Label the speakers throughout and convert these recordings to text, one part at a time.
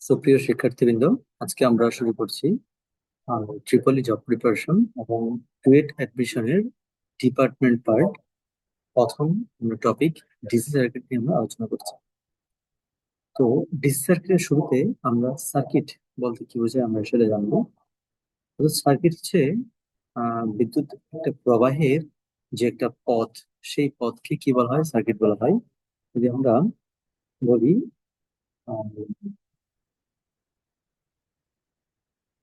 Speaker 1: সুপ্রিয় শিক্ষার্থীবৃন্দ, আজকে আমরা শুরু করছি ট্রিপলি জব প্রিপারেশন এবং কুয়েট অ্যাডমিশনের ডিপার্টমেন্ট পার্ট। প্রথম টপিক ডিসি সার্কিট নিয়ে আমরা আলোচনা করছি। তো ডিসি সার্কিটের শুরুতে আমরা সার্কিট বলতে কি বোঝায় আমরা সেটা জানবো। সার্কিট হচ্ছে বিদ্যুৎ একটা প্রবাহের যে একটা পথ, সেই পথকে কি বলা হয়? সার্কিট বলা হয়। যদি আমরা বলি, আহ,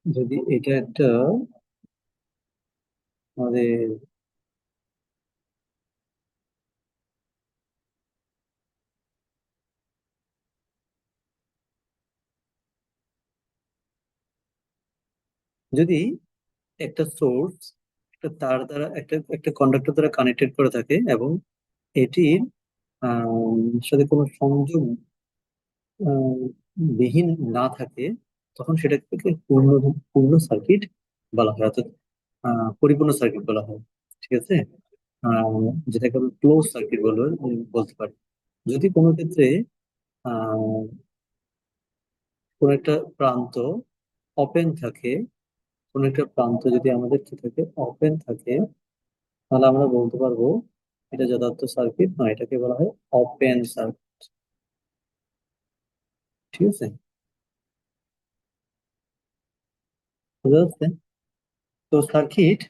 Speaker 1: যদি এটা একটা আমাদের যদি একটা সোর্স একটা তার দ্বারা একটা একটা কন্ডাক্টর দ্বারা কানেক্টেড করে থাকে এবং এটির সাথে কোনো সংযোগ আহ, বিহীন না থাকে, তখন সেটাকে পূর্ণ পূর্ণ সার্কিট বলা হয়, অর্থাৎ পরিপূর্ণ সার্কিট বলা হয়। ঠিক আছে। আহ, যেটাকে আমরা ক্লোজ সার্কিট বলতে পারি। যদি কোনো ক্ষেত্রে আহ কোনো একটা প্রান্ত ওপেন থাকে, কোনো একটা প্রান্ত যদি আমাদের কি থাকে, ওপেন থাকে, তাহলে আমরা বলতে পারবো এটা যথার্থ সার্কিট নয়, এটাকে বলা হয় ওপেন সার্কিট। ঠিক আছে, বুঝা যাচ্ছে? তো সার্কিট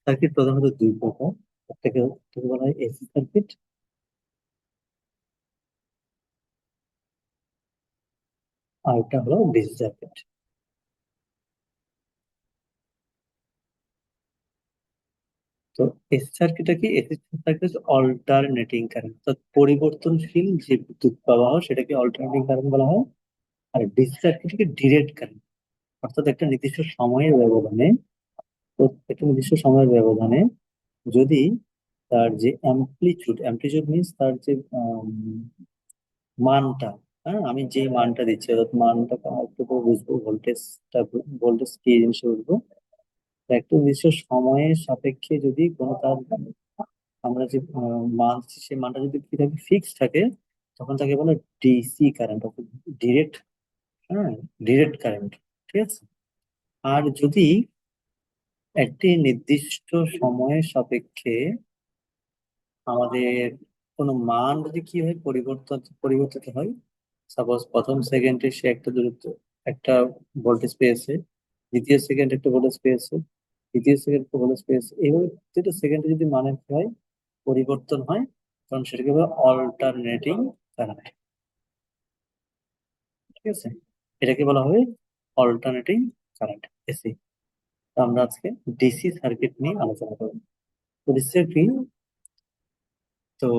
Speaker 1: সার্কিট প্রধানত দুই প্রকার। একটাকে বলা হয় এসি সার্কিট, আর একটা হলো ডিসি সার্কিট। তো এসি সার্কিটটা কি? এসি সার্কিট অল্টারনেটিং কারেন্ট, অর্থাৎ পরিবর্তনশীল যে বিদ্যুৎ প্রবাহ সেটাকে অল্টারনেটিং কারেন্ট বলা হয়। আর ডিসি সার্কিটকে ডিরেক্ট কারেন্ট, অর্থাৎ একটা নির্দিষ্ট সময়ের ব্যবধানে, একটা নির্দিষ্ট সময়ের ব্যবধানে যদি তার যে অ্যামপ্লিচিউড, অ্যামপ্লিচিউড মিনস তার যে মানটা, হ্যাঁ, আমি যে মানটা দিচ্ছি, অর্থাৎ মানটা একটু করে বুঝবো, ভোল্টেজটা, ভোল্টেজ কি জিনিস বুঝবো। তো একটা নির্দিষ্ট সময়ের সাপেক্ষে যদি কোনো তার আমরা যে মান দিচ্ছি, সেই মানটা যদি কি থাকে, ফিক্স থাকে, তখন তাকে বলে ডিসি কারেন্ট, অর্থাৎ ডিরেক্ট। হ্যাঁ, ডিরেক্ট কারেন্ট। ঠিক আছে। আর যদি একটি নির্দিষ্ট সময়ের সাপেক্ষে আমাদের কোনো মান যদি কি হয়, পরিবর্তিত হয়, সাপোজ প্রথম সেকেন্ডে সে একটা দূরত্ব, একটা ভোল্টেজ পেয়েছে, দ্বিতীয় সেকেন্ড একটা ভোল্টেজ পেয়েছে, তৃতীয় সেকেন্ড একটা ভোল্টেজ পেয়েছে, এইভাবে প্রত্যেকটা সেকেন্ডে যদি মানের কি হয়, পরিবর্তন হয়, তখন সেটাকে বলে অল্টারনেটিং কারেন্ট। ঠিক আছে, এটাকে বলা হয় অল্টারনেটিং কারেন্ট, এসি। তো আমরা আজকে ডিসি সার্কিট নিয়ে আলোচনা করব। তো ডিসি সার্কিট, তো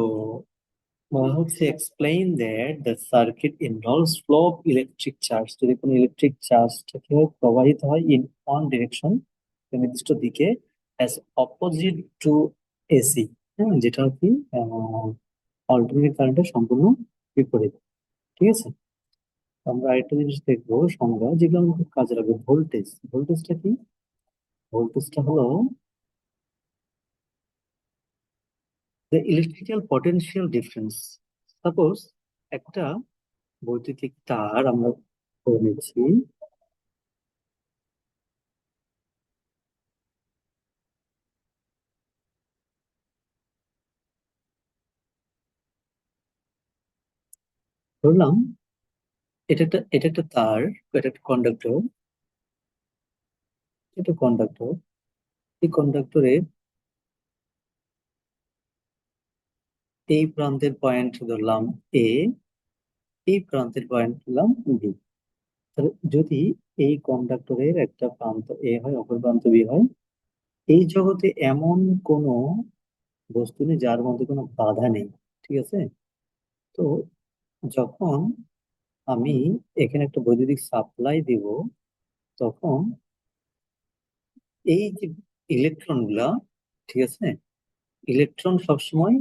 Speaker 1: বলা হচ্ছে explain that the circuit involves flow of electric charge. যদি কোনো ইলেকট্রিক চার্জটা কিভাবে প্রবাহিত হয় ইন ওয়ান ডিরেকশন, নির্দিষ্ট দিকে, অ্যাজ অপোজিট টু এসি, হ্যাঁ, যেটা কি অল্টারনেট কারেন্টের সম্পূর্ণ বিপরীত। ঠিক আছে। তো আমরা আরেকটা জিনিস দেখবো, সংজ্ঞা যেগুলো আমাদের খুব কাজে লাগবে। ভোল্টেজ, ভোল্টেজটা কি? ভোল্টেজটা হলো the electrical potential difference. Suppose একটা বৈদ্যুতিক তার আমরা ধরে নিচ্ছি, ধরলাম এটা একটা তার, এটা একটা কন্ডাক্টর, এটা কন্ডাক্টর। এই কন্ডাক্টরের এই প্রান্তের পয়েন্ট ধরলাম এ, এই প্রান্তের পয়েন্ট ধরলাম বি। তাহলে যদি এই কন্ডাক্টরের একটা প্রান্ত এ হয়, অপর প্রান্ত বি হয়, এই জগতে এমন কোনো বস্তু নেই যার মধ্যে কোনো বাধা নেই। ঠিক আছে। তো যখন আমি এখানে একটা বৈদ্যুতিক সাপ্লাই দিব, তখন এই যে ইলেকট্রন গুলা, ঠিক আছে, ইলেকট্রন সবসময়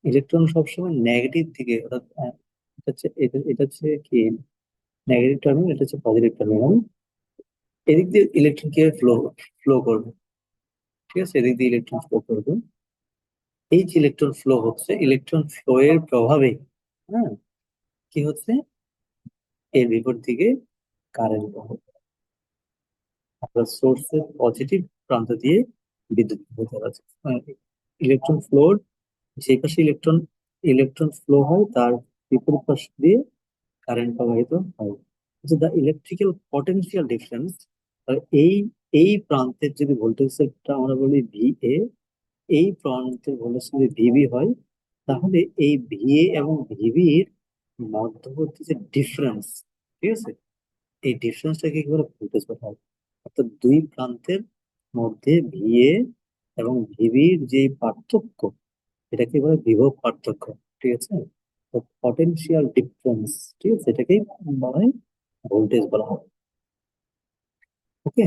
Speaker 1: ইলেকট্রন সবসময় নেগেটিভ দিকে, অর্থাৎ এটা হচ্ছে কি নেগেটিভ টার্মিনাল, এটা হচ্ছে পজিটিভ টার্মিনাল। এদিক দিয়ে ইলেকট্রন কি ফ্লো ফ্লো করবে। ঠিক আছে, এদিক দিয়ে ইলেকট্রন ফ্লো করবে। এই যে ইলেকট্রন ফ্লো হচ্ছে, ইলেকট্রন ফ্লো এর প্রভাবে, হ্যাঁ, কি হচ্ছে, এর বিপরীত দিকে কারেন্ট প্রবাহ। আমরা সোর্সের পজিটিভ প্রান্ত দিয়ে বিদ্যুৎ প্রবাহ চালাচ্ছি। ইলেকট্রন ফ্লোর, যে পাশে ইলেকট্রন ইলেকট্রন ফ্লো হয় তার বিপরীত পাশ দিয়ে কারেন্ট প্রবাহিত হয়। দ্য ইলেকট্রিক্যাল পটেনশিয়াল ডিফারেন্স, এই এই প্রান্তের যদি ভোল্টেজটা আমরা বলি ভিএ, এই প্রান্তের ভোল্টেজ যদি ভিবি হয়, তাহলে এই ভিএ এবং ভিবির মধ্যবর্তী যে ডিফারেন্স, ঠিক আছে, এই ডিফারেন্সটাকে কি বলে? ভোল্টেজ বলা হয়। অর্থাৎ দুই প্রান্তের মধ্যে ভিএ এবং ভিবির যে পার্থক্য, এটাকে বলে বিভব পার্থক্য। ঠিক আছে, তো পটেনশিয়াল ডিফারেন্স, ঠিক আছে, এটাকেই বলা হয় ভোল্টেজ বলা হয়। ওকে,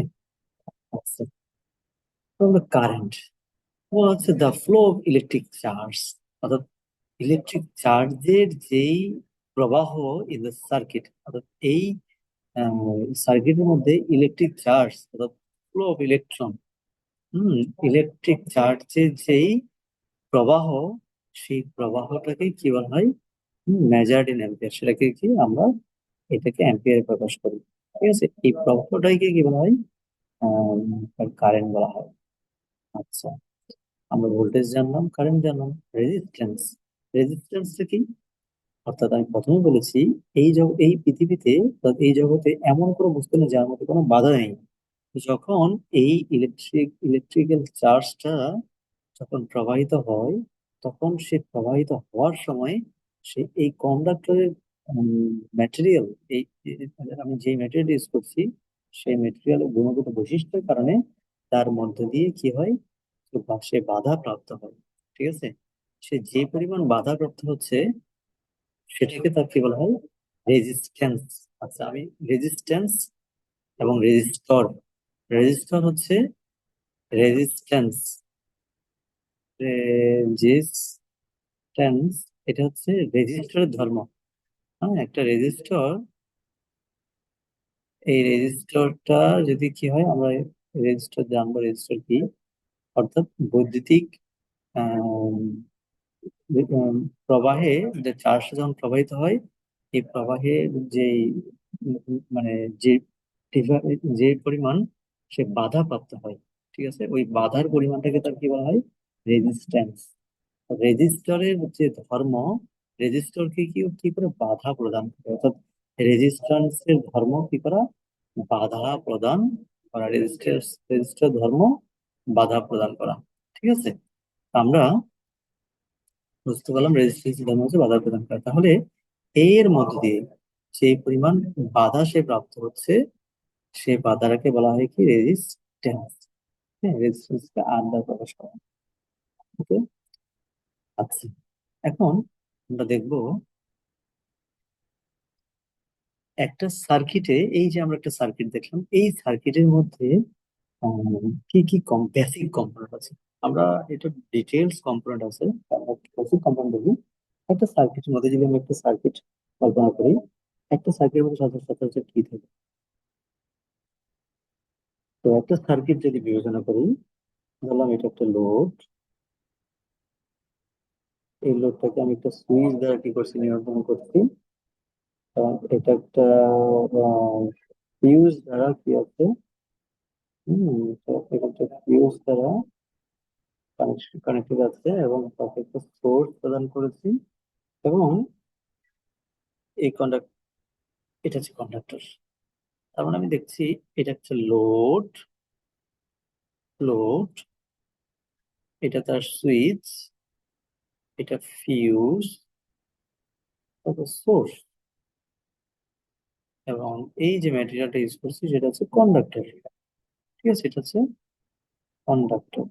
Speaker 1: আচ্ছা, তাহলে কারেন্ট হচ্ছে the flow of electric charge, অর্থাৎ ইলেকট্রিক চার্জের যেই প্রবাহ ইন দ্য সার্কিট, অর্থাৎ এই সার্কিটের মধ্যে ইলেকট্রিক চার্জ অর্থাৎ ফ্লো অফ ইলেকট্রন, ইলেকট্রিক চার্জের যেই প্রবাহ, সেই প্রবাহটাকে কি বলা হয়? Measured in ampere. সেটাকে কি আমরা এটাকে অ্যাম্পিয়ারে প্রকাশ করি। ঠিক আছে, এই প্রবাহটাকে কি বলা হয়? কারেন্ট বলা হয়। আচ্ছা, আমরা ভোল্টেজ জানলাম, কারেন্ট জানলাম, রেজিস্ট্যান্স। রেজিস্ট্যান্সটা কি? অর্থাৎ আমি প্রথমে বলেছি, এই পৃথিবীতে বা এই জগতে এমন কোনো বস্তু নেই যার মধ্যে কোনো বাধা নেই। যখন এই ইলেকট্রিক্যাল চার্জটা যখন প্রবাহিত হয়, তখন সে প্রবাহিত হওয়ার সময় সে এই কন্ডাক্টরের ম্যাটেরিয়াল, এই আমি যে ম্যাটেরিয়াল ইউজ করছি, সেই ম্যাটেরিয়ালের গুণগত বৈশিষ্ট্যের কারণে তার মধ্য দিয়ে কি হয়? সে বাধা প্রাপ্ত হয়। ঠিক আছে, সে যে পরিমাণ বাধা প্রাপ্ত হচ্ছে, সেটাকে তার কি বলা হয়? রেজিস্ট্যান্স। আচ্ছা, আমি রেজিস্ট্যান্স এবং রেজিস্টর, রেজিস্টর হচ্ছে রেজিস্ট্যান্স, রেজিস্ট্যান্স, এটা হচ্ছে রেজিস্টরের ধর্ম। হ্যাঁ, একটা রেজিস্টর, এই রেজিস্টরটা যদি কি হয়, আমরা রেজিস্টর জানবো রেজিস্টর কি। অর্থাৎ বৈদ্যুতিক আহ, প্রবাহে যে চার্জটা যখন প্রবাহিত হয়, এই প্রবাহের যে মানে যে যে পরিমাণ সে বাধা প্রাপ্ত হয়, ঠিক আছে, ওই বাধার পরিমাণটাকে তার কি বলা হয়? রেজিস্ট্যান্স। রেজিস্টরের যে ধর্ম, রেজিস্টরকে কি কি করে বাধা প্রদান করে, অর্থাৎ রেজিস্ট্যান্সের ধর্ম কি করা? বাধা প্রদান করা। রেজিস্টর ধর্ম বাধা প্রদান করা। ঠিক আছে, আমরা বুঝতে পারলাম রেজিস্ট্যান্স ধর্ম হচ্ছে বাধা প্রদান করা। তাহলে এর মধ্য দিয়ে যে পরিমাণ বাধা সে প্রাপ্ত হচ্ছে, সেই বাধাটাকে বলা হয় কি? রেজিস্ট্যান্স। হ্যাঁ, রেজিস্ট্যান্সকে আর দ্বারা প্রকাশ করা। ওকে, আচ্ছা, এখন আমরা দেখবো একটা সার্কিটে, এই যে আমরা একটা সার্কিট দেখলাম, এই সার্কিটের মধ্যে কি কি বেসিক কম্পোনেন্ট আছে। আমরা এটা ডিটেলস কম্পোনেন্ট আছে, বেসিক কম্পোনেন্ট দেখি। একটা সার্কিটের মধ্যে যদি আমরা একটা সার্কিট কল্পনা করি, একটা সার্কিটের মধ্যে সচরাচর কি থাকে? তো একটা সার্কিট যদি বিবেচনা করি, ধরলাম এটা একটা লোড, এই লোডটাকে আমি একটা সুইচ দ্বারা কি করছি? নিয়ন্ত্রণ করছি। এবং এটা একটা ফিউজ দ্বারা কি আছে? এটা একটা ফিউজ দ্বারা কানেক্টেড আছে, এবং তাকে একটা সোর্স প্রদান করেছি। এবং এই কন্ডাক্ট, এটা হচ্ছে কন্ডাক্টর। তার মানে আমি দেখছি এটা হচ্ছে লোড, লোড, এটা তার সুইচ, এটা ফিউজ, তারপর সোর্স, এবং এই যে ম্যাটেরিয়ালটা ইউজ করছি সেটা হচ্ছে কন্ডাক্টর। ঠিক আছে, এটা হচ্ছে কন্ডাক্টর।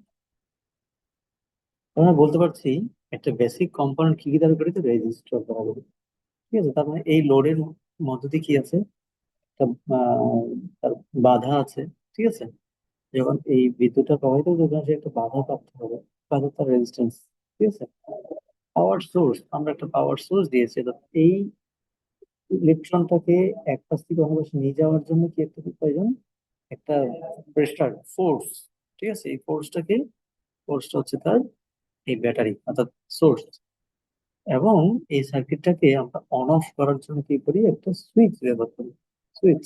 Speaker 1: আমরা বলতে পারছি একটা বেসিক কম্পোনেন্ট কি কি দ্বারা গঠিত? রেজিস্টর দ্বারা গঠিত। ঠিক আছে, তার মানে এই লোডের মধ্য দিয়ে কি আছে? একটা তার বাধা আছে। ঠিক আছে, যখন এই বিদ্যুৎটা প্রবাহিত হবে, তখন সে একটা বাধা প্রাপ্ত হবে, বাধা তার রেজিস্ট্যান্স। ঠিক আছে, পাওয়ার সোর্স, আমরা একটা পাওয়ার সোর্স দিয়েছি। তো এই ইলেকট্রনটাকে এক পাশ থেকে অন্য পাশে নিয়ে যাওয়ার জন্য কি একটা প্রয়োজন? একটা প্রেসার ফোর্স। ঠিক আছে, এই ফোর্সটা হচ্ছে তার এই ব্যাটারি অর্থাৎ সোর্স। এবং এই সার্কিটটাকে আমরা অন অফ করার জন্য কি করি, একটা সুইচ ব্যবহার করি, সুইচ।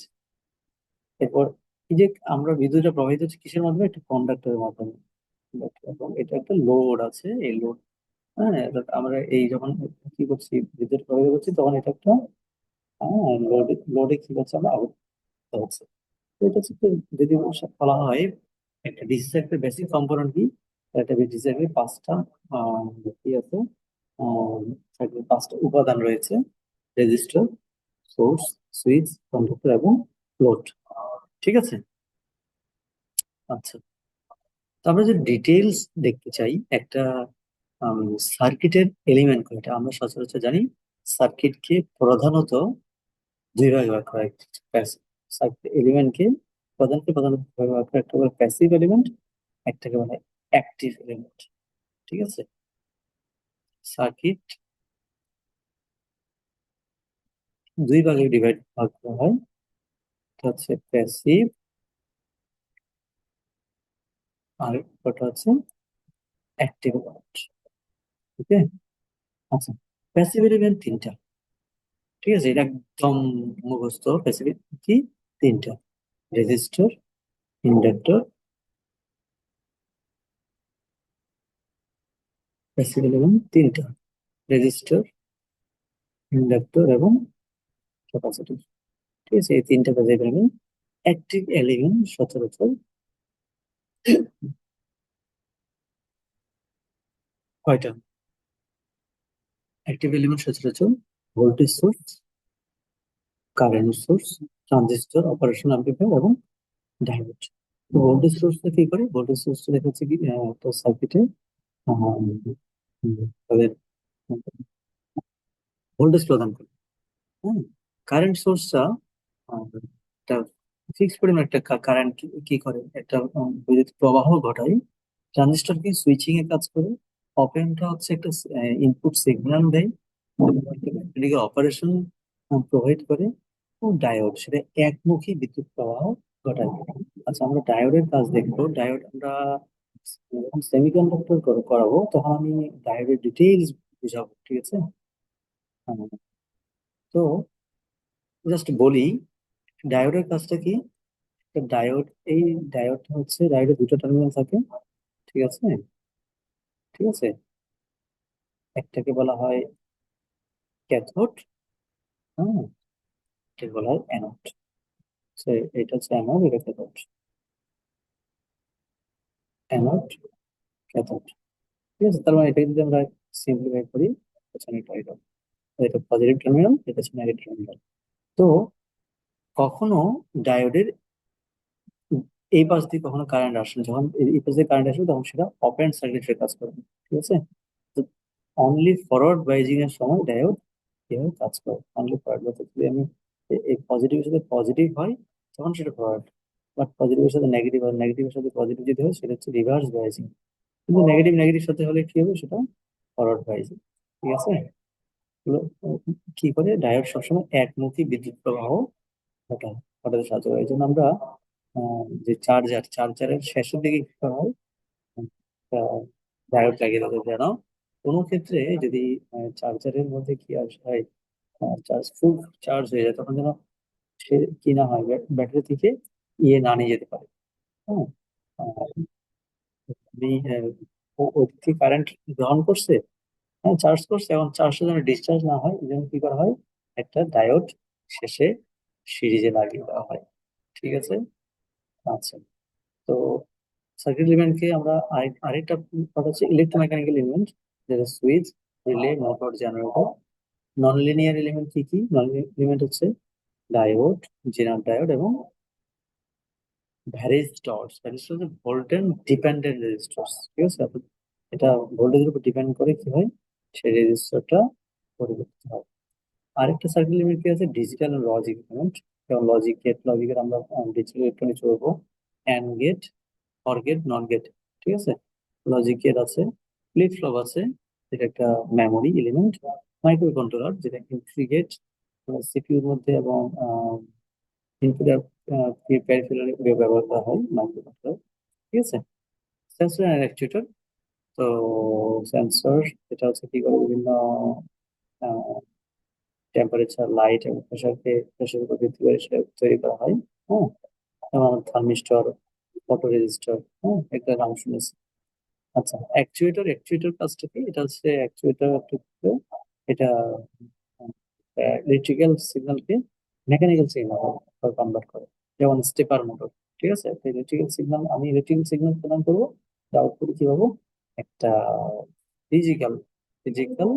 Speaker 1: এরপর এই যে আমরা বিদ্যুৎটা প্রবাহিত হচ্ছে কিসের মাধ্যমে, একটা কন্ডাক্টরের মাধ্যমে। এবং এটা একটা লোড আছে, এই লোড, হ্যাঁ, এটা আমরা এই যখন কি করছি, বিদ্যুৎ প্রবাহিত করছি, তখন এটা একটা, হ্যাঁ, লোডে লোডে কি করছে, আমরা আউট হচ্ছে। তো এটা হচ্ছে যদি বলা হয় একটা ডিসি সার্কিটের বেসিক কম্পোনেন্ট কি, একটা ডিসি সার্কিটের পাঁচটা কি আছে, সার্কিটের পাঁচটা উপাদান রয়েছে: রেজিস্টর, সোর্স, সুইচ, কন্ডাক্টর এবং লোড। ঠিক আছে। আচ্ছা, তো আমরা যদি ডিটেইলস দেখতে চাই একটা সার্কিটের এলিমেন্ট কয়টা, আমরা সচরাচর জানি সার্কিটকে প্রধানত দুই ভাগে ভাগ করা হয়। সার্কিট এলিমেন্টকে প্রধানত দুই ভাগে ভাগ করা, একটা বলে প্যাসিভ এলিমেন্ট, একটাকে বলে অ্যাক্টিভ এলিমেন্ট। ঠিক আছে। সার্কিট দুই ভাগে ভাগ করা হয়, একটা হচ্ছে প্যাসিভ, আর একটা হচ্ছে অ্যাক্টিভ এলিমেন্ট। ওকে। আচ্ছা, প্যাসিভ এলিমেন্ট তিনটা। ঠিক আছে, এটা একদম মুখস্থ। প্যাসিভ কি, তিনটা: রেজিস্টর, ইন্ডাক্টর, প্যাসিভ এলিমেন্ট তিনটা: রেজিস্টর, ইন্ডাক্টর এবং ক্যাপাসিটর। ঠিক আছে, এই তিনটা প্যাসিভ এলিমেন্ট। অ্যাক্টিভ এলিমেন্ট সচরাচর কয়টা? অ্যাক্টিভ এলিমেন্ট সচরাচর voltage source, current source, transistor, operation amplifier এবং ডায়োড। ভোল্টেজ সোর্সটা কি করে, ভোল্টেজ সোর্সটা দেখা যাচ্ছে কি, একটা সার্কিটে তাদের ভোল্টেজ প্রদান করে। হ্যাঁ, কারেন্ট সোর্সটা একটা ফিক্সড পরিমাণ একটা কারেন্ট কি করে, একটা বৈদ্যুতিক প্রবাহ ঘটায়। ট্রানজিস্টর কি সুইচিং এর কাজ করে। অপেনটা হচ্ছে একটা ইনপুট সিগন্যাল দেয়, এদিকে অপারেশন প্রোভাইড করে। ও ডায়োড সেটা একমুখী বিদ্যুৎ প্রবাহ ঘটায়। আচ্ছা, আমরা ডায়োডের কাজ দেখবো। ডায়োড আমরা যখন সেমিকন্ডাক্টর করাবো, তখন আমি ডায়োডের ডিটেইলস বুঝাবো। ঠিক আছে। হ্যাঁ, তো জাস্ট বলি, ডায়োডের কাজটা কি। একটা ডায়োড, এই ডায়োডটা হচ্ছে, ডায়োডে দুটো টার্মিনাল থাকে। ঠিক আছে। ঠিক আছে, একটাকে বলা হয় ক্যাথোড, হ্যাঁ, এটাকে বলা হয় অ্যানোড। So, এটা হচ্ছে অ্যানোড, এটা ক্যাথোড। Anode, cathode. ঠিক আছে, তার মানে এটা যদি আমরা সিম্পলিফাই করি, হচ্ছে এটা এটা এটা পজিটিভ টার্মিনাল, এটা হচ্ছে নেগেটিভ টার্মিনাল। তো কখনো ডায়োডের এই পাশ দিয়ে কখনো কারেন্ট আসলে, যখন এই পাশ দিয়ে কারেন্ট আসবে, তখন সেটা অপারেন্ট সার্কিটের কাজ করবে। ঠিক আছে। তো অনলি ফরওয়ার্ড বাইজিং এর সময় ডায়োড কিভাবে কাজ করে, অনলি ফরওয়ার্ড, যদি আমি এই পজিটিভের সাথে পজিটিভ হয়, তখন সেটা ফরওয়ার্ড। বাট পজিটিভের সাথে নেগেটিভ আর নেগেটিভের সাথে পজিটিভ যদি হয়, সেটা হচ্ছে রিভার্স বাইজিং। কিন্তু নেগেটিভ নেগেটিভ সাথে হলে কি হবে, সেটা ফরওয়ার্ড বাইজিং। ঠিক আছে। এগুলো কি করে, ডায়োড সবসময় একমুখী বিদ্যুৎ প্রবাহ ঘটায়, ঘটাতে সাহায্য করে। এই জন্য আমরা যে চার্জারের শেষের দিকে কি করা হয়, ডায়োড লাগিয়ে দেওয়া হয়, যেন কোনো ক্ষেত্রে যদি চার্জারের মধ্যে কি হয়, চার্জ ফুল চার্জ হয়ে যায়, তখন যেন সে কি না হয়, ব্যাটারি থেকে না নিয়ে যেতে পারে। হ্যাঁ, আহ, এই, ওই থেকে কারেন্ট গ্রহণ করছে, হ্যাঁ, চার্জ করছে, এখন চার্জটা যেন ডিসচার্জ না হয়, এই জন্য কি করা হয়, একটা ডায়োড শেষে সিরিজে লাগিয়ে দেওয়া হয়। ঠিক আছে। আচ্ছা, তো সার্কিট এলিমেন্টকে আমরা আরেকটা part হচ্ছে ইলেকট্রোমেকানিক্যাল এলিমেন্ট, যেটা switch, relay, motor, generator. Non linear element কি কি, নন এলিমেন্ট হচ্ছে ডায়োড, জেনার ডায়োড এবং ভ্যারিস্টরস। ভ্যারিস্টর হচ্ছে ভোল্টেজ ডিপেন্ডেন্ট রেজিস্টরস। ঠিক আছে, অর্থাৎ এটা ভোল্টেজের উপর ডিপেন্ড করে কি হয়, সেই রেজিস্টরটা পরিবর্তিত হয়। আরেকটা সার্কিট এলিমেন্ট কি আছে, ডিজিটাল লজিক এলিমেন্ট। যেমন লজিক গেট, লজিকের আমরা ডিজিটাল ইলেকট্রনিক্স বলবো and gate, or gate, not gate. ঠিক আছে। লজিক গেট আছে, ফ্লিপ ফ্লপ আছে, যেটা একটা মেমোরি এলিমেন্ট, মাইক্রো কন্ট্রোলার, যেটা ইন্টিগ্রেট সিপিইউর মধ্যে এবং ইনপুট পেরিফেরাল ব্যবহার করা হয়, মাইক্রো কন্ট্রোলার। ঠিক আছে। সেন্সর অ্যান্ড অ্যাকচুয়েটর, তো সেন্সর এটা হচ্ছে কি করে বিভিন্ন টেম্পারেচার, লাইট এবং প্রেশারের উপর ভিত্তি করে সেটা তৈরি করা হয়। হ্যাঁ, যেমন থার্মিস্টর, ফটো রেজিস্টার। হ্যাঁ, একটা নাম শুনেছি। আচ্ছা, অ্যাকচুয়েটর কাজটা কি? এটা হচ্ছে অ্যাকচুয়েটর, এটা ইলেকট্রিক্যাল সিগন্যালকে মেকানিক্যাল সিগন্যাল কনভার্ট করে। যেমন স্টেপার মোটর। ঠিক আছে, আমি ইলেকট্রিক্যাল সিগন্যাল প্রদান করবো, আউটপুট কি পাবো? একটা ফিজিক্যাল ফিজিক্যাল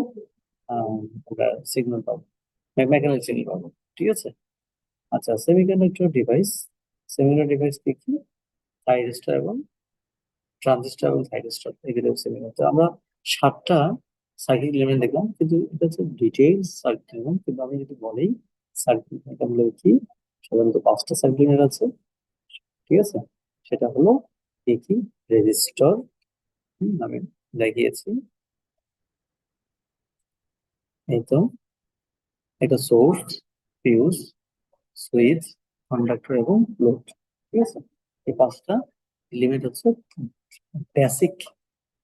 Speaker 1: আমরা সিগন্যাল পাবো, মেকানিক্যাল সিগন্যাল পাবো। ঠিক আছে। আচ্ছা, সেমিকন্ডাক্টর ডিভাইস কি কি? থাইরিস্টর এবং ট্রানজিস্টর এবং থাইরিস্টর, এগুলো সেমিকন্ডাক্টর। তো আমরা 7টা সার্কিট এলিমেন্ট দেখলাম, কিন্তু এটা হচ্ছে ডিটেইলস সার্কিট এলিমেন্ট। কিন্তু আমি যদি বলি সার্কিট এলিমেন্ট কি, সাধারণত 5টা সার্কিট এলিমেন্ট আছে। ঠিক আছে, সেটা হলো কি কি? রেজিস্টর, আমি দেখিয়েছি, এই তো। এটা সোর্স, ফিউজ, সুইচ, কন্ডাক্টর এবং লোড। ঠিক আছে, এই 5টা এলিমেন্ট হচ্ছে বেসিক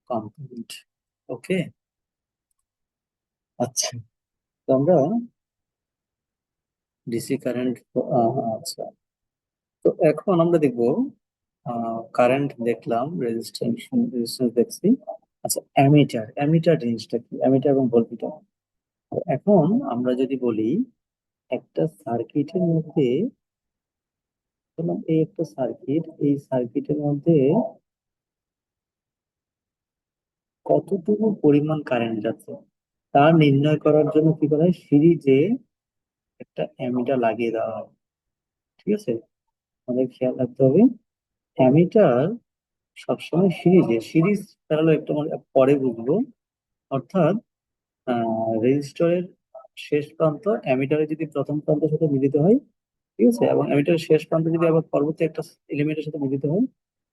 Speaker 1: কম্পোনেন্ট। ওকে। আচ্ছা, তো আমরা ডিসি কারেন্ট, আচ্ছা, তো এখন আমরা দেখবো কারেন্ট দেখলাম, রেজিস্ট্যান্স দেখছি। আচ্ছা, অ্যামিটার জিনিসটা কি? অ্যামিটার এবং ভোল্টমিটার। এখন আমরা যদি বলি একটা সার্কিটের মধ্যে, ধরলাম এই একটা সার্কিট, এই সার্কিটের মধ্যে কতটুকু পরিমাণ কারেন্ট যাচ্ছে তা নির্ণয় করার জন্য কি করা হয়? সিরিজে একটা অ্যামিটার লাগিয়ে দেওয়া হয়। ঠিক আছে, আমাদের খেয়াল রাখতে হবে, অ্যামিটার সবসময় সিরিজ প্যারালাল, একটু আমরা পরে বুঝবো। অর্থাৎ রেজিস্টরের শেষ প্রান্ত অ্যামিটারে যদি প্রথম প্রান্তের সাথে মিলিত হয়, ঠিক আছে, এবং অ্যামিটারের শেষ প্রান্ত যদি আবার পরবর্তী একটা এলিমেন্টের সাথে মিলিত হয়,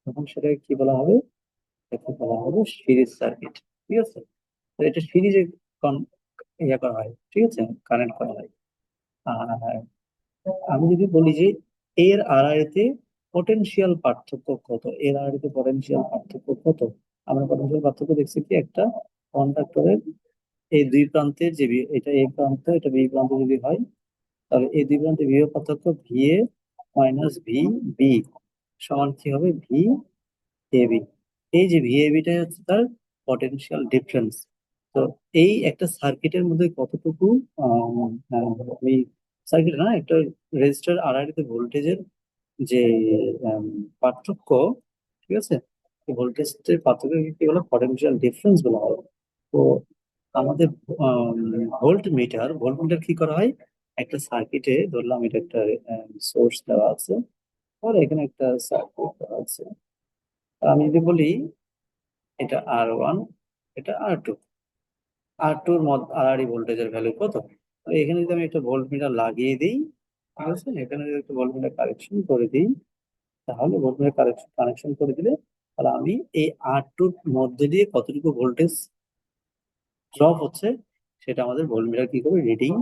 Speaker 1: তখন সেটাকে কি বলা হবে? এটাকে বলা হবে সিরিজ সার্কিট। ঠিক আছে, তো এটা সিরিজে ইয়ে করা হয়, ঠিক আছে, কানেক্ট করা হয়। আর আমি যদি বলি যে এর আড়াআড়িতে পটেনশিয়াল পার্থক্য কত, এর আড়াআড়িতে পটেনশিয়াল পার্থক্য কত? আমরা পটেনশিয়াল পার্থক্য দেখছি কি, একটা কন্ডাক্টরের এই দুই প্রান্তের যে এটা এ প্রান্ত, এটা বি প্রান্ত যদি হয়, তাহলে এই দুই প্রান্তের বিভব পার্থক্য V A minus V B সমান কি হবে? V A B. এই যে ভি এ বিটাই হচ্ছে তার পটেনশিয়াল ডিফারেন্স। তো এই একটা সার্কিটের মধ্যে কতটুকু আমি সার্কিট না, একটা রেজিস্টার আড়াআড়িতে ভোল্টেজের যে আম, পার্থক্য, ঠিক আছে, এই ভোল্টেজের পার্থক্য কি বলে? পটেনশিয়াল ডিফারেন্স বলা হয়। তো আমাদের ভোল্ট মিটার কি করা হয়? একটা সার্কিটে ধরলাম এটা একটা সোর্স দেওয়া আছে, আর এখানে একটা সার্কিট দেওয়া আছে। আমি যদি বলি এটা R1, এটা R2, আর টুর মধ্যে আড়াআড়ি ভোল্টেজের ভ্যালু কত? তো এখানে যদি আমি একটা ভোল্ট মিটার লাগিয়ে দিই, ঠিক আছে, এখানে যদি একটা ভোল্ট মিটার কানেকশন করে দিই, তাহলে ভোল্ট মিটার কানেকশন করে দিলে, তাহলে আমি এই আর টুর মধ্যে দিয়ে কতটুকু ভোল্টেজ ড্রপ হচ্ছে সেটা আমাদের ভোল্ট মিটার কি করবে? রিডিং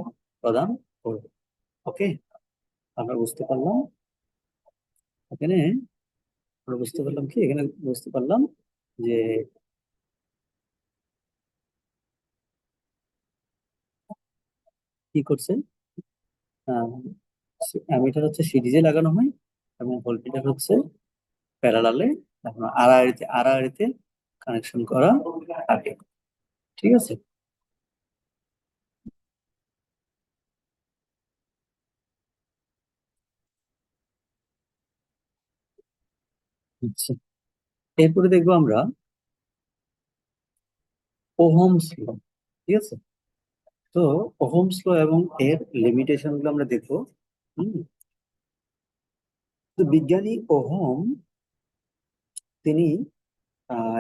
Speaker 1: প্রদান করবে। ওকে, আমরা বুঝতে পারলাম এখানে, আমরা বুঝতে পারলাম কি, এখানে বুঝতে পারলাম যে কি করছে। অ্যামিটার হচ্ছে সিরিজে লাগানো হয় এবং ভোল্টমিটার হচ্ছে প্যারালালে, এখন আড়াআড়িতে আড়াআড়িতে কানেকশন করা থাকে। ঠিক আছে। আচ্ছা, এরপরে দেখবো আমরা ওহমস ল। ঠিক আছে, তো ওহমস ল এবং এর লিমিটেশন গুলো আমরা দেখবো। হুম, তো বিজ্ঞানী ওহম, তিনি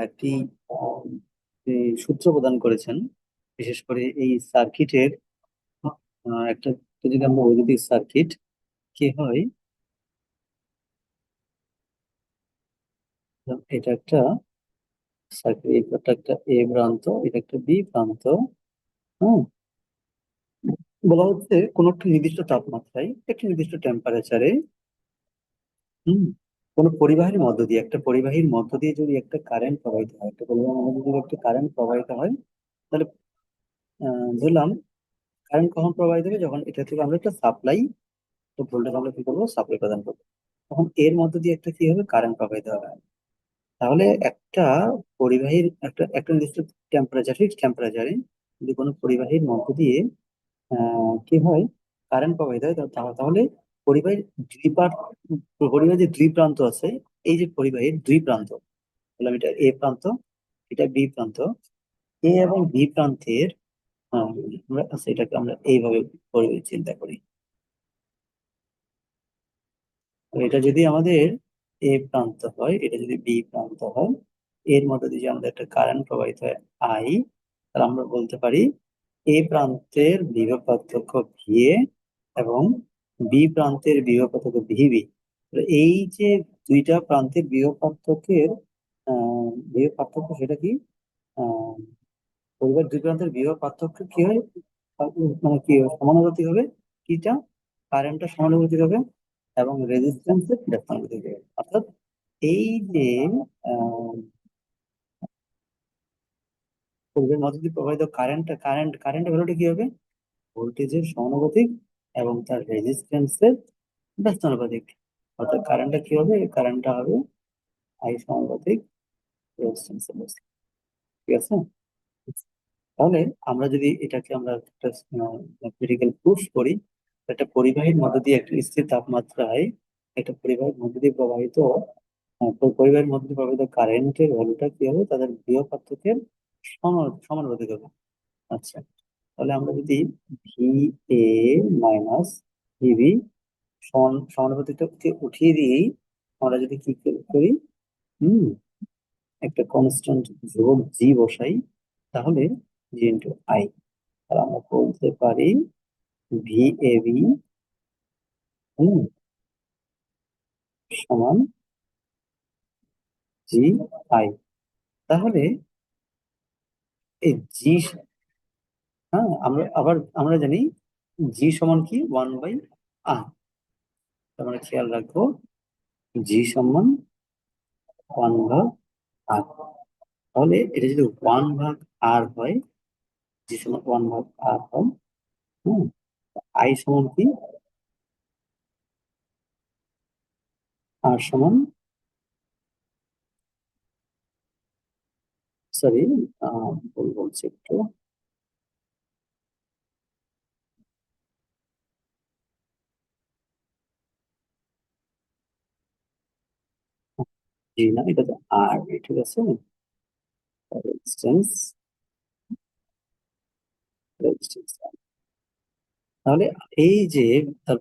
Speaker 1: একটি আহ, যে সূত্র প্রদান করেছেন, বিশেষ করে এই সার্কিটের একটা, যদি আমরা বৈদ্যুতিক সার্কিট কি হয়, এটা একটা সার্কিট, এটা একটা এ প্রান্ত, এটা একটা বি প্রান্ত। হ্যাঁ, বলা হচ্ছে কোন একটি নির্দিষ্ট তাপমাত্রায়, একটি নির্দিষ্ট টেম্পারেচারে, হুম, কোনো পরিবাহীর মধ্য দিয়ে একটা পরিবাহীর মধ্য দিয়ে যদি একটা কারেন্ট প্রবাহিত হয়, একটা পরিবাহীর মধ্য দিয়ে যদি একটা কারেন্ট প্রবাহিত হয়, তাহলে ধরলাম কারেন্ট কখন প্রবাহিত হবে, যখন এটা থেকে আমরা একটা সাপ্লাই, তো ভোল্টেজ আমরা কি করবো, সাপ্লাই প্রদান করবো, তখন এর মধ্য দিয়ে একটা কি হবে, কারেন্ট প্রবাহিত হবে। তাহলে একটা পরিবাহীর একটা একটা নির্দিষ্ট টেম্পারেচার, ফিক্সড টেম্পারেচারে যদি কোনো পরিবাহীর মধ্য দিয়ে কি হয়, কারেন্ট প্রবাহিত হয়, তাহলে পরিবাহীর দুই পার পরিবাহীর যে দুই প্রান্ত আছে, এই যে পরিবাহীর দুই প্রান্ত, বললাম এটা এ প্রান্ত, এটা বি প্রান্ত, এ এবং বি প্রান্তের আমরা আচ্ছা এটাকে আমরা এইভাবে চিন্তা করি। তো এটা যদি আমাদের এ প্রান্ত হয়, এটা যদি বি প্রান্ত হয়, এর মধ্যে দিয়ে যে আমাদের একটা কারেন্ট প্রবাহিত হয় আই, তাহলে আমরা বলতে পারি এ প্রান্তের বিভব পার্থক্য ভিএ এবং বি প্রান্তের বিভব পার্থক্য ভিবি। এই যে দুইটা প্রান্তের বিভব পার্থক্যের বিভব পার্থক্য সেটা কি, আহ পরিবার দুই প্রান্তের বিভব পার্থক্য কি হয়, মানে কি হয়, সমানুপাতিক হবে, কিটা কারেন্টটা সমানুপাতিক হবে এবং রেজিস্ট্যান্সের সমানুপাতিক হবে। অর্থাৎ এই যে আহ পরিবারের মধ্যে দিয়ে প্রবাহিত কারেন্টের ভ্যালুটা কি হবে, ভোল্টেজের সমানুপাতিক এবং তার রেজিস্ট্যান্সের ব্যস্তানুপাতিক। অর্থাৎ কারেন্টটা কি হবে, কারেন্টটা হবে আই সমানুপাতিক রেজিস্ট্যান্সের ব্যস্ত। ঠিক আছে। তাহলে আমরা যদি এটাকে আমরা একটা ম্যাথমেটিক্যাল প্রুফ করি, একটা পরিবাহীর মধ্য দিয়ে একটা স্থির তাপমাত্রায় একটা পরিবাহীর মধ্য দিয়ে প্রবাহিত পরিবাহীর মধ্য দিয়ে প্রবাহিত কারেন্টের ভ্যালুটা কি হবে, তাদের বিভব পার্থক্যের সমানুপাতিক হবে। আচ্ছা, তাহলে আমরা যদি ভি এ মাইনাস ভিবি সমানুপাতিককে উঠিয়ে দিয়েই আমরা যদি কি করি, হুম একটা কনস্ট্যান্ট ধ্রুবক জি বসাই, তাহলে জি ইন্টু আই, আর আমরা বলতে পারি ভি এ বি সমান জি আই। তাহলে এই জি, হ্যাঁ আমরা জানি জি সমান কি, 1/r। আমরা খেয়াল রাখবো জি সমান 1/r। তাহলে এটা যদি 1/r হয়, জি সমান 1/r হয়, হম আই সমান কি, আর সমান, সরি ভুল বলছি একটু, জি না, এটা তো আর, ঠিক আছে, রেজিস্ট্যান্স, রেজিস্ট্যান্স। তাহলে এই যে তার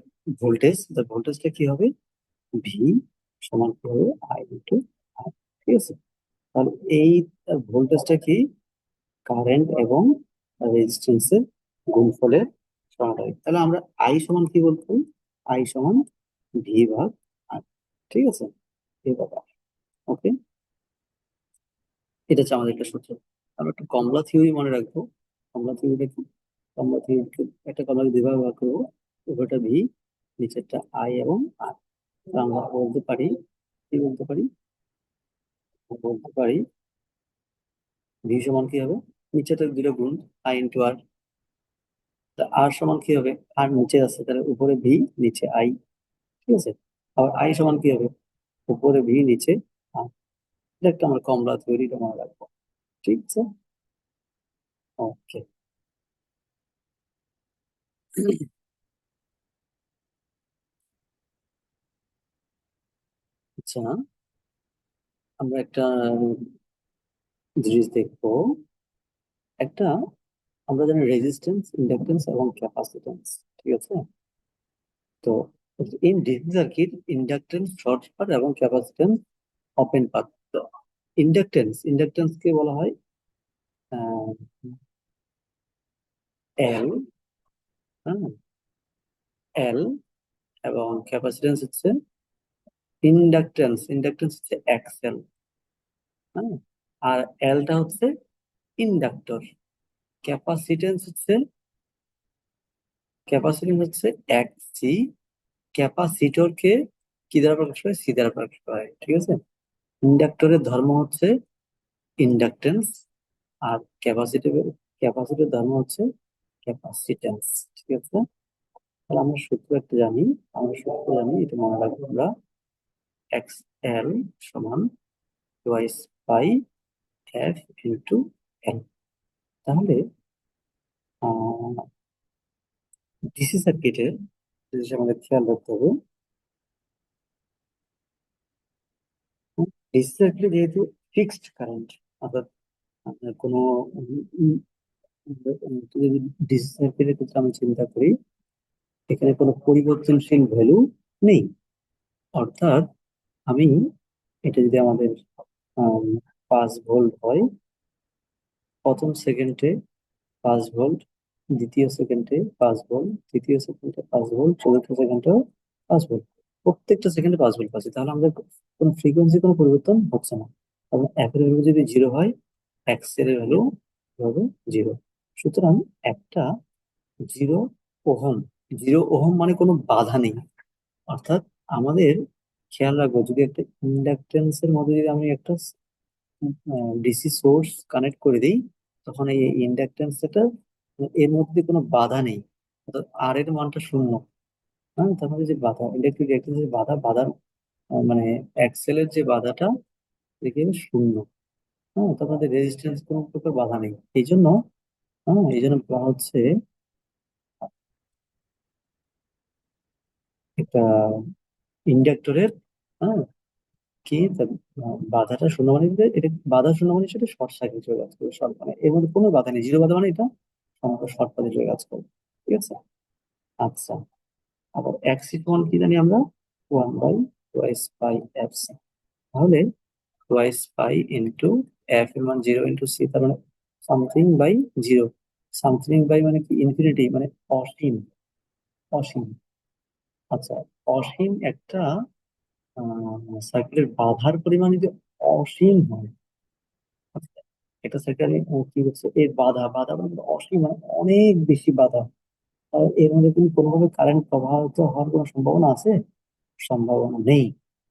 Speaker 1: ভোল্টেজটা কি হবে, ভি সমান কি হবে, আই ইন্টু আর। ঠিক আছে। তাহলে এই ভোল্টেজটা কি, কারেন্ট এবং রেজিস্ট্যান্সের গুণফলের সমানুপাতিক। তাহলে আমরা আই সমান কি বলতে পারি, আই সমান ভি ভাগ আর। ঠিক আছে, ভি ভাগ আর। ওকে, এটা হচ্ছে আমাদের একটা সূত্র। আমরা একটা কমলা থিওরি মনে রাখবো। কমলা থিওরিটা কি, কমলা থিওরি একটা কমলাকে দুইভাবে ভাগ করবো, উপরটা ভি, নিচেরটা আই এবং আর। আমরা বলতে পারি, কি বলতে পারি, বলতে পারি ভি সমান কি হবে, নিচেটা দুটো গুণ আই ইন্টু আর, আর সমান কি হবে, আর নিচে আছে তাহলে উপরে ভি নিচে আই। ঠিক আছে। আবার আই সমান কি হবে, উপরে ভি নিচে আর। এটা একটা আমরা কমলা থিওরিটা মনে রাখবো। ঠিক আছে। ওকে। আচ্ছা, আমরা একটা জিনিস দেখবো। একটা, আমরা জানি রেজিস্ট্যান্স, ইন্ডাকটেন্স এবং ক্যাপাসিট্যান্স। ঠিক আছে। তো in DC circuit inductance short path এবং ক্যাপাসিট্যান্স ওপেন পাথ। তো ইন্ডাকটেন্স কে বলা হয় এল, হ্যাঁ এল, এবং ক্যাপাসিট্যান্স হচ্ছে ইন্ডাকটেন্স হচ্ছে এক্সেল, হ্যাঁ, আর এলটা হচ্ছে ইন্ডাক্টর। ক্যাপাসিটেন্স হচ্ছে ক্যাপাসিটেন্স হচ্ছে এক্সি, ক্যাপাসিটরকে কি দ্বারা প্রকাশ পায়? সি দ্বারা প্রকাশ পায়, ঠিক আছে। ইন্ডাক্টরের ধর্ম হচ্ছে ইন্ডাকটেন্স, আর ক্যাপাসিটিভ ক্যাপাসিটির ধর্ম হচ্ছে ক্যাপাসিটেন্স, ঠিক আছে। তাহলে আমরা সূত্র একটা জানি, এটা মনে রাখবো আমরা, এক্স এল সমান টোয়াইস পাই এফ ইন্টু এল। তাহলে ডিসি সার্কিটের জিনিস আমাদের খেয়াল রাখতে হবে। ডিসি সার্কিটে যেহেতু ফিক্সড কারেন্ট, অর্থাৎ আপনার কোনো যদি ডিসি সার্কিটের ক্ষেত্রে আমি চিন্তা করি, এখানে কোনো পরিবর্তনশীল ভ্যালু নেই। অর্থাৎ আমি এটা যদি আমাদের 5 ভোল্ট হয়, প্রথম সেকেন্ডে 5 ভোল্ট, দ্বিতীয় সেকেন্ডে 5 ভোল্ট, তৃতীয় সেকেন্ডে 5 ভোল্ট, চতুর্থ সেকেন্ডেও 5 ভোল্ট, প্রত্যেকটা সেকেন্ডে 5 ভোল্ট পাচ্ছি। তাহলে আমাদের কোনো ফ্রিকোয়েন্সি কোনো পরিবর্তন হচ্ছে না। এবং একের ভ্যালু যদি 0 হয়, এক্স এর ভ্যালু হবে 0। সুতরাং একটা 0 ওহম, 0 ওহম মানে কোনো বাধা নেই। অর্থাৎ আমাদের খেয়াল রাখবো, যদি একটা ইন্ডাকটেন্সের মধ্যে যদি আমি একটা ডিসি সোর্স কানেক্ট করে দিই, তখন এই ইন্ডাকটেন্সটা, এর মধ্যে কোনো বাধা নেই, অর্থাৎ আর এর মানটা শূন্য। হ্যাঁ, তার মধ্যে যে বাধা, ইন্ডাকটিভ রিঅ্যাকটেন্স যে বাধা মানে অ্যাক্সেলের যে বাধাটা দেখে শূন্য। হ্যাঁ, তার মধ্যে রেজিস্ট্যান্স কোনো প্রকার বাধা নেই। এই জন্য এই জন্য বলা হচ্ছে একটা ইন্ডাক্টরের, হ্যাঁ, কি তার বাধাটা শূন্য মানে এটা বাধা শূন্য মানে সেটা শর্ট সার্কিট হয়ে কাজ করবে। শর্ট মানে এর মধ্যে কোনো বাধা নেই, জিরো বাধা মানে এটা সমগ্র শর্ট সার্কিট হয়ে কাজ করবে, ঠিক আছে। আচ্ছা, আবার এক সমান কি জানি আমরা? 1/2 পাই এফ সি। তাহলে 2 পাই ইন্টু এফ এর মান 0 ইন্টু সি, তার মানে সামথিং বাই 0। সামথিং বাই মানে কি? ইনফিনিটি, মানে অসীম। অসীম। আচ্ছা, অসীম একটা সার্কিটের বাধার পরিমাণ যদি অসীম হয়, আচ্ছা, একটা সার্কিটের কি হচ্ছে, এর বাধা বাধা মানে অসীম, মানে অনেক বেশি বাধা, তাহলে এর মধ্যে কিন্তু কোনোভাবে কারেন্ট প্রবাহিত হওয়ার কোনো সম্ভাবনা আছে? সম্ভাবনা নেই।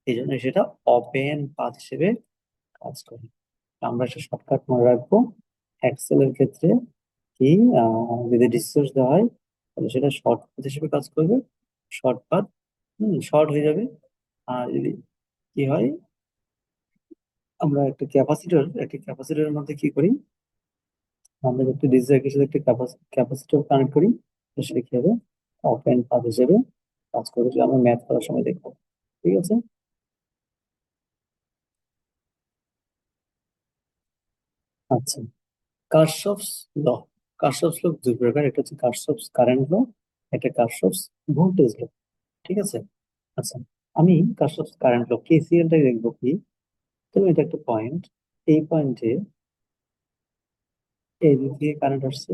Speaker 1: এই জন্য সেটা ওপেন পাথ হিসেবে কাজ করে। আমরা একটা শর্টকাট মনে রাখবো, এক্সেল এর ক্ষেত্রে কি, যদি ডিসচার্জ দেওয়া হয়, তাহলে সেটা শর্ট পাথ হিসেবে কাজ করবে। শর্ট পাথ শর্ট হয়ে যাবে। আর যদি কি হয়, আমরা একটা ক্যাপাসিটরের মধ্যে কি করি, আমরা একটা ডিসি সার্কিটের সাথে একটা ক্যাপাসিটর কানেক্ট করি, তো সেটা কি হবে? ওপেন পাথ হিসেবে কাজ করবে, যেটা আমরা ম্যাথ করার সময় দেখবো, ঠিক আছে। আচ্ছা, কারশফস ল। কারশফস ল দুই প্রকার, একটা হচ্ছে কারশফস কারেন্ট ল, একটা কারশফস ভোল্টেজ ল, ঠিক আছে। আচ্ছা, আমি কারশফস কারেন্ট ল কেসিএলটাই দেখবো কি। তুমি এটা একটা পয়েন্ট, এই পয়েন্টে এই দিক থেকে কারেন্ট আসছে,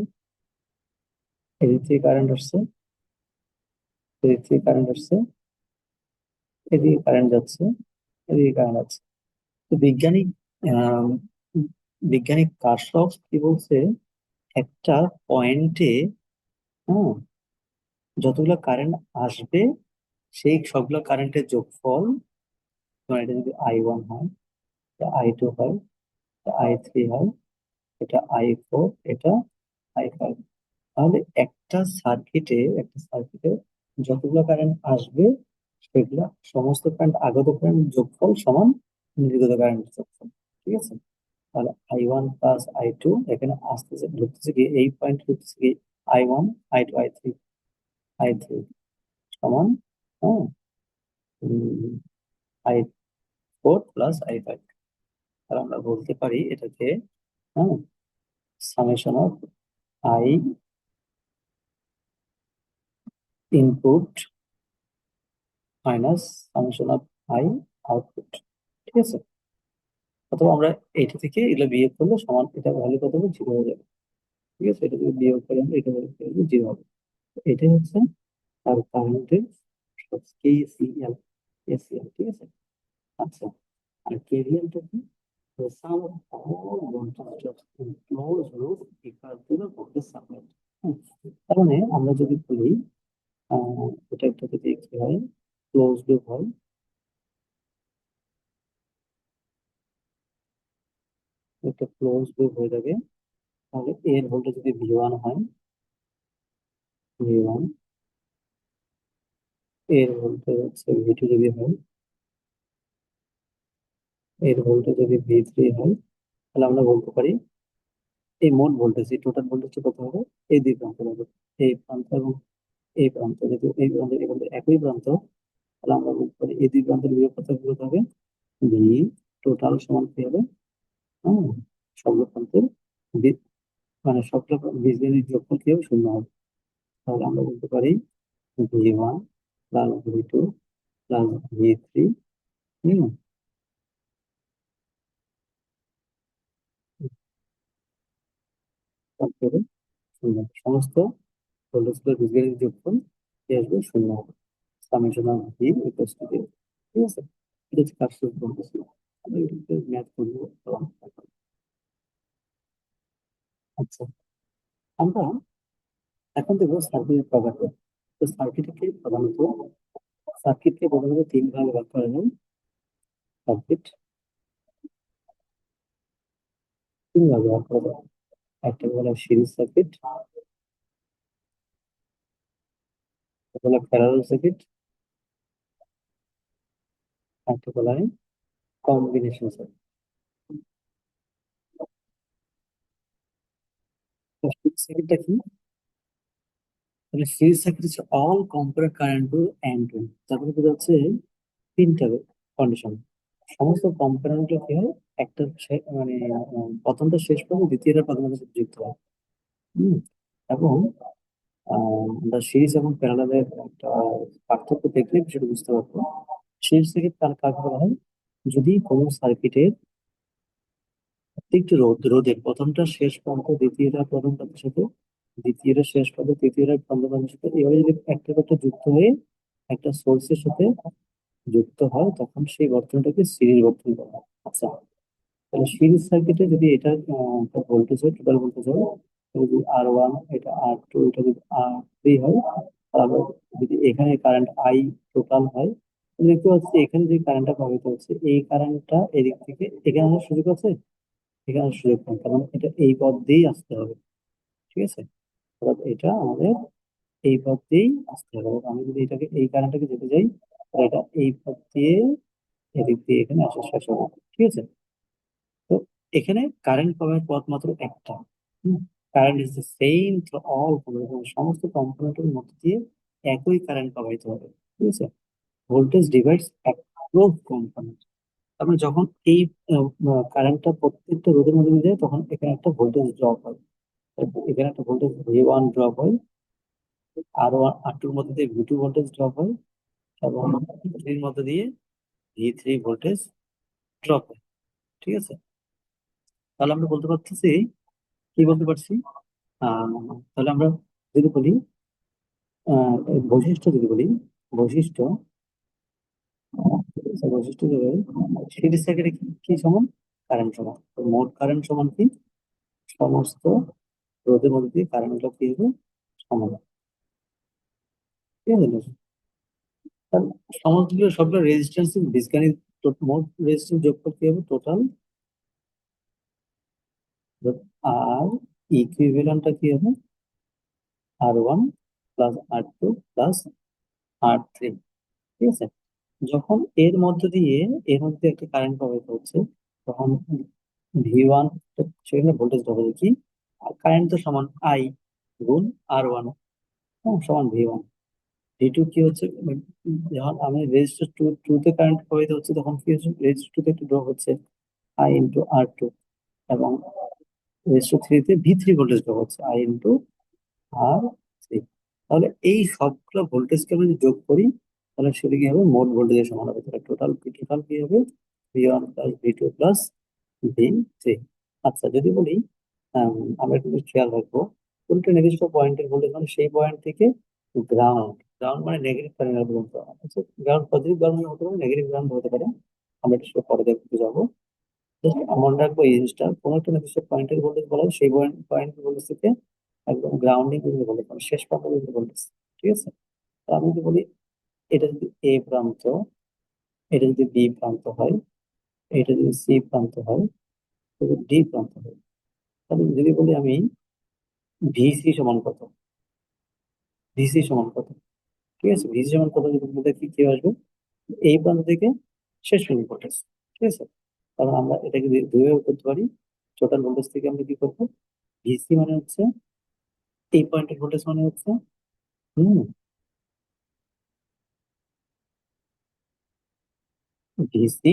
Speaker 1: এই দিক থেকে কারেন্ট আসছে, এই দিক থেকে কারেন্ট আসছে, এদিকে কারেন্ট যাচ্ছে, এদিকে কারেন্ট আছে। তো আহ বিজ্ঞানী কার্শফ কি বলছে, একটা পয়েন্টে, হ্যাঁ, যতগুলো কারেন্ট আসবে, সেই সবগুলো কারেন্টের যোগফল, তোমার এটা যদি I1 হয়, এটা I2 হয়, এটা I3 হয়, এটা I4, এটা I5। তাহলে একটা সার্কিটে যতগুলো কারেন্ট আসবে, সেগুলা সমস্ত কারেন্ট, আগত কারেন্ট যোগফল সমান নির্গত কারেন্ট যোগফল, ঠিক আছে। তাহলে I1 প্লাস I2 এখানে আসতেছে, ঢুকতেছে কি এই পয়েন্ট, ঢুকতেছে কি I1, I2, I3, I3 সমান, হ্যাঁ, I4 প্লাস I5। আর আমরা বলতে পারি এটাকে, হ্যাঁ, summation of I input minus summation of I output, ঠিক আছে। অথবা আমরা এইটা থেকে এগুলো বিয়োগ করলে সমান, এটা ভ্যালু কত হবে? 0 হয়ে যাবে, ঠিক আছে। এটা যদি বিয়োগ করি আমরা, এটা ভ্যালু 0 হবে। তো এটাই হচ্ছে তার কারেন্টের কেসিএল, কেসিএল, ঠিক আছে। আচ্ছা, আর কেভিএলটা কি? The sum of all voltages in closed loop equal to the voltage supply. তার মানে আমরা যদি বলি, এটা একটা যদি কি হয়, ক্লোজ লুপ হয়, একটা ক্লোজ লুপ হয়ে থাকে, তাহলে এর ভোল্টেজ যদি V1 হয়, V1, এর ভোল্টেজ হচ্ছে V2 যদি হয়, এর ভোল্টেজ যদি V3 হয়, তাহলে আমরা বলতে পারি এই মোট ভোল্টেজ, এই টোটাল ভোল্টেজটা কত হবে, এই দুই প্রান্তের হবে, এই প্রান্ত এবং এই প্রান্ত, যেহেতু এই প্রান্ত এই প্রান্ত একই প্রান্ত, তাহলে আমরা বলতে পারি এই দুই প্রান্তের বিভব কত হবে, ভি টোটাল সমান কি হবে, হ্যাঁ, সবগুলো প্রান্তের বি- মানে সবগুলো বীজগণিত যোগফল কি হবে, শূন্য হবে। তাহলে আমরা বলতে পারি V1 plus V2 plus V3, হম, তারপরে শূন্য, সমস্ত ভোল্টেজগুলোর বীজগণিত যোগফল কি আসবে, শূন্য হবে। Summation of V equals to 0। ঠিক আছে, এটা হচ্ছে কার্শফ ভোল্টেজ ল। আমরা এটাকে ম্যাথ করবো। আচ্ছা, আমরা এখন দেখবো সার্কিটের প্রপার্টি। তো সার্কিটকে প্রধানত তিন ভাগে ভাগ করা যায়। সার্কিট তিন ভাগে ভাগ করা যায়। একটা বলা হয় সিরিজ সার্কিট, একটা বলা হয় প্যারালাল সার্কিট, একটা বলা হয় কম্বিনেশন সার্কিট। তো সিরিজ সার্কিটটা কি? তাহলে সিরিজ সার্কিট হচ্ছে all component current to end to, তারপরে বোঝা যাচ্ছে তিনটা কন্ডিশন। সমস্ত কম্পোনেন্ট গুলো কি হয়, একটা মানে প্রথমটা শেষ পর্যন্ত দ্বিতীয়টা প্রথমটার সাথে যুক্ত হয়। হম, এবং আমরা সিরিজ এবং প্যারালালের একটা পার্থক্য দেখলে বিষয়টা বুঝতে পারবো। সিরিজ থেকে তার কাজ করা হয় যদি কোনো সার্কিটের প্রত্যেকটি রোধের প্রথমটা শেষ প্রান্ত দ্বিতীয়টা প্রথম প্রান্তের সাথে, দ্বিতীয়টা শেষ প্রান্ত তৃতীয়টা প্রথম প্রান্তের সাথে, এভাবে যদি একটা একটা যুক্ত হয়ে একটা সোর্সের সাথে যুক্ত হয়, তখন সেই বর্তনীটাকে সিরিজ বর্তনী বলা হয়। আচ্ছা, তাহলে সিরিজ সার্কিটে যদি এটা ভোল্টেজ হয়, টোটাল ভোল্টেজ হয়, তাহলে যদি R1, এটা R2, এটা যদি R3 হয়, তাহলে যদি এখানে কারেন্ট I টোটাল হয়, তাহলে দেখতে পাচ্ছি এখানে যে কারেন্টটা প্রবাহিত হচ্ছে, এই কারেন্টটা এদিক থেকে এখানে আসার সুযোগ আছে, এখানে আসার সুযোগ নেই, কারণ এটা এই পথ দিয়েই আসতে হবে। ঠিক আছে, অর্থাৎ এটা আমাদের এই পথ দিয়েই আসতে হবে। অর্থাৎ আমি যদি এটাকে এই কারেন্টটাকে যেতে যাই, তাহলে এটা এই পথ দিয়ে এদিক দিয়ে এখানে আসা শেষ হবে। ঠিক আছে, তো এখানে কারেন্ট প্রবাহের পথ মাত্র একটা। Current is the same through all component, সমস্ত কম্পোনেন্টের মধ্যে দিয়ে একই কারেন্ট প্রবাহিত হবে। ঠিক আছে, ভোল্টেজ ডিভাইডস অ্যাক্রস কম্পোনেন্ট। তারপরে যখন এই কারেন্টটা প্রত্যেকটা রোধের মধ্যে দিয়ে যায়, তখন এখানে একটা ভোল্টেজ ড্রপ হয়। তারপর এখানে একটা ভোল্টেজ V1 ড্রপ হয়, আর টুর মধ্যে দিয়ে V2 ভোল্টেজ ড্রপ হয়, এবং থ্রির মধ্যে দিয়ে V3 ভোল্টেজ ড্রপ হয়। ঠিক আছে, তাহলে আমরা বলতে পারতেছি, কি বলতে পারছি, আহ তাহলে আমরা যদি বলি বৈশিষ্ট্য যদি বলি, বৈশিষ্ট্য বৈশিষ্ট্য যদি বলি, সিরিজ সার্কিটে কি কি সমান, কারেন্ট সমান। তো মোট কারেন্ট সমান কি, সমস্ত রোধের মধ্যে দিয়ে কারেন্টটা কি হবে, সমান। ঠিক আছে, তাহলে সমস্তগুলো সবগুলো রেজিস্ট্যান্স বীজগাণিত, মোট রেজিস্ট্যান্স যোগফল কি হবে, টোটাল। আর ইকুইভ্যালেন্টটা কি হবে, R1 plus R2 plus R3। ঠিক আছে, যখন এর মধ্যে একটা কারেন্ট প্রবাহিত হচ্ছে, তখন V1, সেখানে ভোল্টেজ হবে কি, কারেন্ট তো সমান I গুণ R1, সমান V1। V2 কি হচ্ছে, যখন আমি রেজিস্টার টু তে কারেন্ট প্রবাহিত হচ্ছে, তখন কি হচ্ছে, রেজিস্টার টু তে একটু ড্রপ হচ্ছে, I × R2, এবং রেজিস্টার থ্রিতে V3 ভোল্টেজ ড্রপ হচ্ছে, I × R3। তাহলে এই সবগুলো ভোল্টেজকে আমি যদি যোগ করি, তাহলে সেটা কি হবে, মোট ভোল্টেজের সমান হবে। তাহলে টোটাল কি হবে, V1 plus V2 plus V3। আচ্ছা, যদি বলি আমরা একটু খেয়াল রাখবো, কোনটা নির্দিষ্ট পয়েন্টের ভোল্টেজ, মানে সেই পয়েন্ট থেকে গ্রাউন্ড, গ্রাউন্ড মানে নেগেটিভ টার্মিনাল পর্যন্ত। আচ্ছা, গ্রাউন্ড পজিটিভ গ্রাউন্ড হতে পারে, নেগেটিভ গ্রাউন্ড হতে পারে, আমরা এটা সেটা পরে দেখতে যাবো। Just মনে রাখবো এই জিনিসটা, কোনো একটা নির্দিষ্ট পয়েন্টের ভোল্টেজ বলা হয়, সেই পয়েন্ট ভোল্টেজ থেকে একদম গ্রাউন্ডিং পর্যন্ত ভোল্টেজ, মানে শেষ প্রান্ত পর্যন্ত ভোল্টেজ। ঠিক আছে, তো আমি যদি বলি এটা যদি এ প্রান্ত, এটা যদি বি প্রান্ত হয়, এটা যদি সি প্রান্ত হয়, ডি প্রান্ত হবে। তাহলে যদি বলি আমি ভিসি সমান কত, ভিসি সমান কত, ঠিক আছে, ভিসি সমান কত যদি বলতে কি কি আসবে, এই প্রান্ত থেকে শেষ পর্যন্ত ভোল্টেজ, ঠিক আছে। কারণ আমরা এটাকে দুইভাবে করতে পারি। টোটাল ভোল্টেজ থেকে আমরা কি করবো, ভিসি মানে হচ্ছে এই পয়েন্টের ভোল্টেজ মানে হচ্ছে হুম ভিসি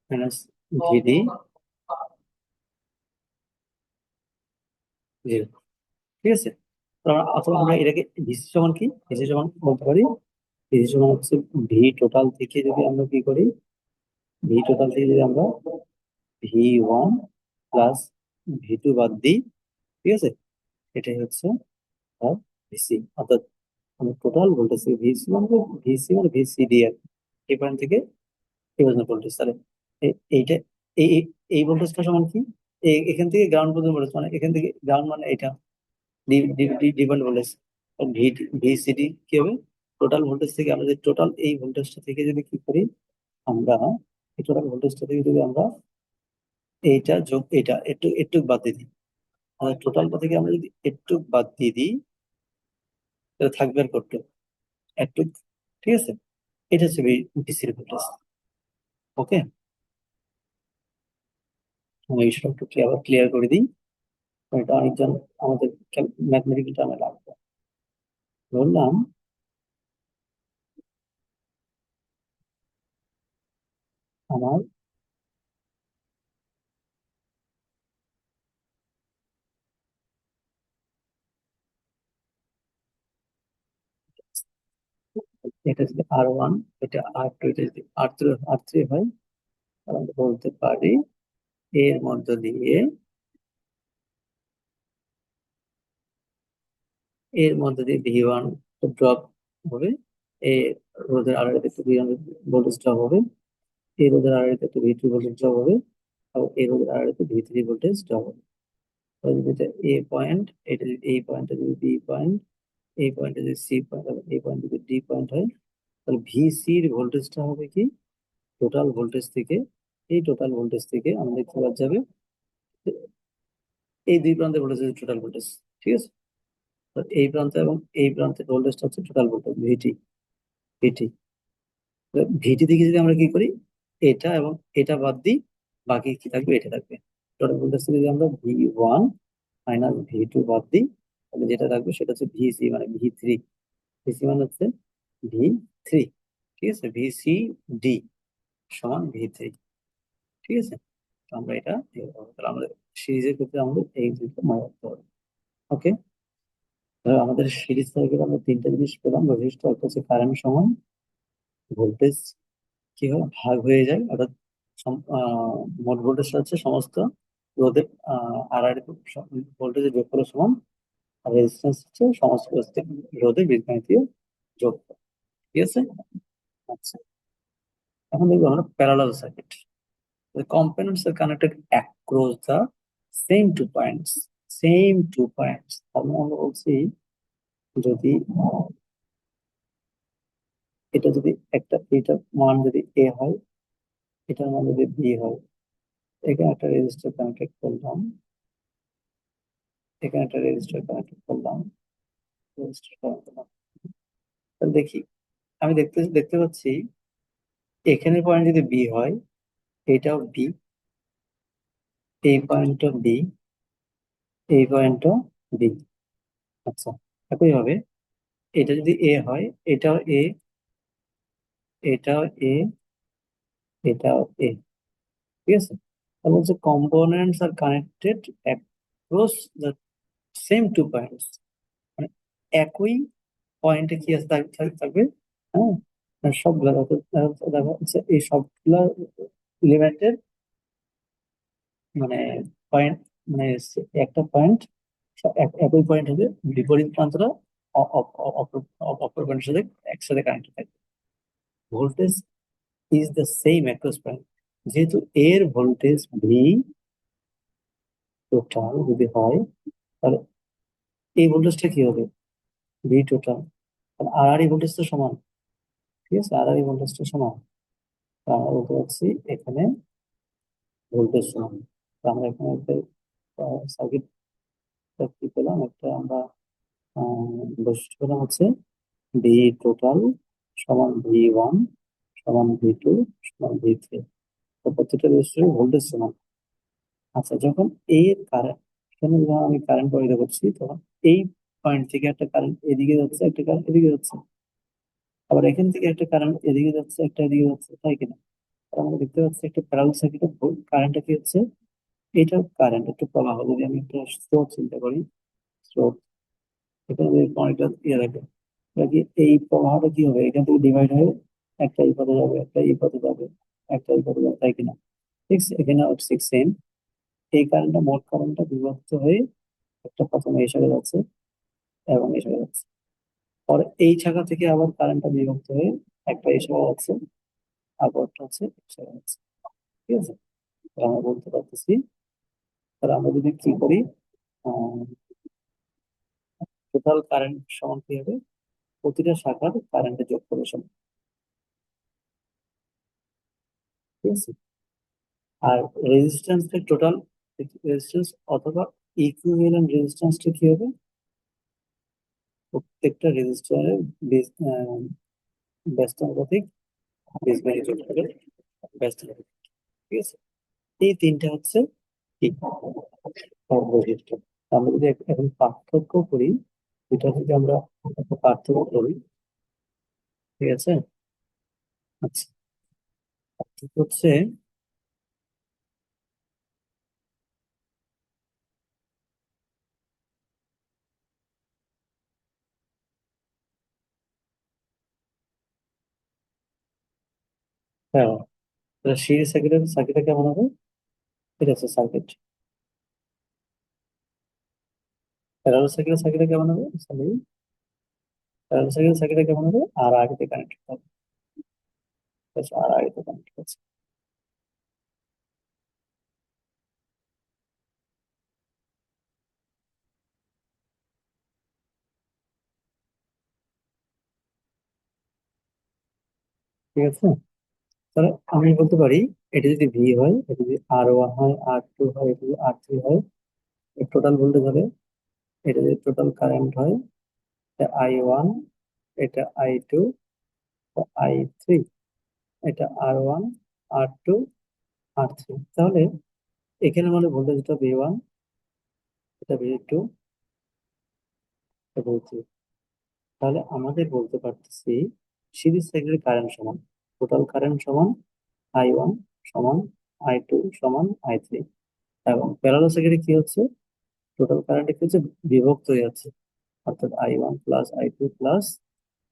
Speaker 1: মাইনাস ভিডি জিরো, ঠিক আছে। তো অথবা আমরা এটাকে ভিসি সমান কি, ভিসি সমান বলতে পারি, ভিসি সমান হচ্ছে ভি টোটাল থেকে যদি আমরা কি করি, ভি টোটাল থেকে যদি আমরা V1 প্লাস V2 বাদ দিই, ঠিক আছে, এটাই হচ্ছে তার ভিসি। অর্থাৎ আমরা টোটাল ভোল্টেজ ভিসি মানে ভিসি মানে ভিসিডি আর কি। এই পয়েন্ট থেকে এই পর্যন্ত ভোল্টেজ, তাহলে এইটা এই এই এই ভোল্টেজটা সমান কি, এখান থেকে গ্রাউন্ড পর্যন্ত ভোল্টেজ, মানে এখান থেকে গ্রাউন্ড মানে এটা ডিপেন্ড ভোল্টেজ। ভি ভিসিডি কি হবে, টোটাল ভোল্টেজ থেকে আমরা যদি টোটাল এই ভোল্টেজটা থেকে যদি কি করি, আমরা এই টোটাল ভোল্টেজটা থেকে যদি আমরা এইটা যোগ এটা একটু একটু বাদ দিয়ে দিই, টোটালটা থেকে আমরা যদি একটু বাদ দিয়ে দিই, তাহলে থাকবে আর কত, একটু, ঠিক আছে। এটা হচ্ছে ভিসির ভোল্টেজ। ওকে, আমি এই বিষয়টা একটু আবার ক্লিয়ার করে দিই, কারণ এটা অনেকজন আমাদের ম্যাথমেটিক্যাল টার্মে লাগবে। বললাম আমার এটা যদি R1, এটা R2, এটা যদি R3 হয়, তাহলে আমরা বলতে পারি এর মধ্য দিয়ে, V1 ড্রপ হবে, এ রোধের আড়াআড়িতে একটু V1 ভোল্টেজ ড্রপ হবে, এই রোধের আড়াআড়িতে একটু V2 ভোল্টেজ ড্রপ হবে, এবং এই রোধের আড়াআড়িতে V3 ভোল্টেজ ড্রপ হবে। তাহলে যদি এটা এ পয়েন্ট, এটা যদি এই পয়েন্টটা যদি বি পয়েন্ট, এই পয়েন্টে যদি সি পয়েন্ট, এবং এই পয়েন্ট যদি ডি পয়েন্ট হয়, তাহলে ভিসির ভোল্টেজটা হবে কি, টোটাল ভোল্টেজ থেকে, এই টোটাল ভোল্টেজ থেকে আমাদের কি বাদ যাবে, এই দুই প্রান্তের ভোল্টেজ হচ্ছে টোটাল ভোল্টেজ, ঠিক আছে। তো এই প্রান্ত এবং এই প্রান্তের ভোল্টেজটা হচ্ছে টোটাল ভোল্টেজ ভিটি, ভিটি। ভিটি থেকে যদি আমরা কি করি, এটা এবং এটা বাদ দিই, বাকি কি থাকবে, এটা থাকবে। টোটাল ভোল্টেজ থেকে যদি আমরা V1 মাইনাস V2 বাদ দিই, তাহলে যেটা থাকবে সেটা হচ্ছে ভিসি মানে V3, ভিসি মানে হচ্ছে V3, ঠিক আছে, ভিসি ডি সমান V3, ঠিক আছে। তো আমরা এটা এভাবে পাবো। তাহলে আমাদের সিরিজের ক্ষেত্রে আমাদের এই দুটো মনে রাখতে হবে। ওকে, ধরো আমাদের সিরিজ সার্কিট আমরা তিনটা জিনিস পেলাম, রেজিস্টার হচ্ছে কারেন্ট সমান ভোল্টেজ কি হয় ভাগ হয়ে যায়, অর্থাৎ মোট ভোল্টেজটা হচ্ছে সমস্ত রোধের আর আর ভোল্টেজের যোগফল সমান, আর রেজিস্ট্যান্স হচ্ছে সমস্ত রোধের বীজগণিতীয় যোগফল, ঠিক আছে। আচ্ছা, এখন দেখবো আমরা parallel circuit. The components are connected across the same two points, same two points। তার মানে আমরা বলছি যদি এটা যদি একটা, এটার মান যদি এ হয়, এটার মান যদি বি হয়, এখানে একটা রেজিস্টার কানেক্টেড করলাম, এখানে একটা রেজিস্টার কানেক্টেড করলাম, রেজিস্টার কানেক্ট করলাম, তাহলে দেখি, আমি দেখতে দেখতে পাচ্ছি এখানে পয়েন্ট যদি বি হয়, এটাও বি, এই পয়েন্টটা বি, এই পয়েন্টটা বি। আচ্ছা, একইভাবে এটা যদি এ হয়, এটাও এ, এটাও এ, এটাও এ, ঠিক আছে। তাহলে হচ্ছে components are connected across the same to points, মানে একই পয়েন্টে কি আছে থাকবে, হ্যাঁ, আর সবগুলা দেখা যাচ্ছে এই সবগুলা এলিমেন্টের মানে পয়েন্ট, মানে একটা পয়েন্ট, একই পয়েন্ট হবে, বিপরীত প্রান্তটা অপর পয়েন্টের সাথে একসাথে কানেক্ট থাকবে। Voltage is the same across point, যেহেতু এর ভোল্টেজ ভি টোটাল যদি হয়, তাহলে এই ভোল্টেজটা কি হবে, ভি টোটাল, আর আর এই ভোল্টেজটা সমান, ঠিক আছে, আর আর এই ভোল্টেজটা সমান। তা আমরা বলতে পারছি এখানে ভোল্টেজ সমান। তো আমরা এখানে একটা সার্কিট কি পেলাম, একটা আমরা বৈশিষ্ট্য পেলাম হচ্ছে ভি টোটাল সমান V1 সমান V2 সমান V3। তো প্রত্যেকটা রেজিস্ট্যান্সের ভোল্টেজ সমান। আচ্ছা, যখন এই কারেন্ট, এখানে যখন আমি কারেন্ট প্রবাহিত করছি, তখন এই পয়েন্ট থেকে একটা কারেন্ট এদিকে যাচ্ছে, একটা কারেন্ট এদিকে যাচ্ছে, আবার এখান থেকে একটা কারেন্ট এদিকে যাচ্ছে, একটা এদিকে যাচ্ছে, তাই কিনা? আর আমরা দেখতে পাচ্ছি একটা প্যারালাল সার্কিটে কারেন্টটা কি হচ্ছে, এটা কারেন্ট একটু প্রবাহ। যদি আমি একটা স্রোত চিন্তা করি, স্রোত, এখানে যদি অনেকটা ইয়ে রাখে, এটা কি এই প্রবাহটা কি হবে, এখান থেকে ডিভাইড হয়ে একটা এই পথে যাবে, একটা এই পথে যাবে, একটা এই পথে যাবে, তাই কিনা? ঠিক এখানে হচ্ছে সেম। এই কারেন্টটা, মোট কারেন্টটা বিভক্ত হয়ে একটা প্রথমে এই শাখা যাচ্ছে এবং এই শাখা যাচ্ছে, পরে এই শাখা থেকে আবার কারেন্টটা বিভক্ত হয়ে একটা এই শাখা যাচ্ছে, আবার একটা হচ্ছে এই শাখা যাচ্ছে। ঠিক আছে, তো আমরা বলতে পারতেছি, তাহলে আমরা যদি কি করি, টোটাল কারেন্ট সমান কি হবে, প্রতিটা শাখার কারেন্টের যোগফলের সমান। ঠিক আছে, আর রেজিস্ট্যান্সের টোটাল রেজিস্ট্যান্স অথবা ইকুইভ্যালেন্ট রেজিস্ট্যান্সটা কি হবে, প্রত্যেকটা রেজিস্ট্যান্সের ব্যস্তানুপাতিক বীজগণিত যোগফলের ব্যস্তানুপাতিক। ঠিক আছে, এই তিনটা হচ্ছে কি বৈশিষ্ট্য। আমরা যদি এখন পার্থক্য করি, এটা যদি আমরা পার্থক্য করি, ঠিক আছে। আচ্ছা, পার্থক্য হচ্ছে, হ্যাঁ, সিরিজ সার্কিটের সার্কিটটা কেমন হবে, ঠিক আছে, সার্কিট প্যারালাল সার্কিটের সার্কিটটা কেমন হবে, প্যারালাল সার্কিটের সার্কিটটা কেমন হবে, আর আগেতে কানেক্ট হবে, ঠিক আছে, আর আগেতে কানেক্ট আছে। ঠিক আছে, তাহলে আমি বলতে পারি, এটা যদি ভি হয়, এটা যদি R1 হয়, R2 হয়, এটা যদি R3 হয়, টোটাল ভোল্টেজ হবে, এটা যদি টোটাল কারেন্ট হয়, এটা I1, এটা I2, I3, এটা R1, R2, R3। তাহলে এখানে মানে ভোল্টেজটা V1, এটা V2, এটা V3। তাহলে আমাদের বলতে পারতেছি সিরিজ সার্কিটের কারেন্ট সমান, টোটাল কারেন্ট সমান I1 সমান I2 সমান I3, এবং প্যারালাল সার্কিটে কি হচ্ছে, টোটাল কারেন্ট কি হচ্ছে, বিভক্ত হয়ে যাচ্ছে, অর্থাৎ I1 plus I2 plus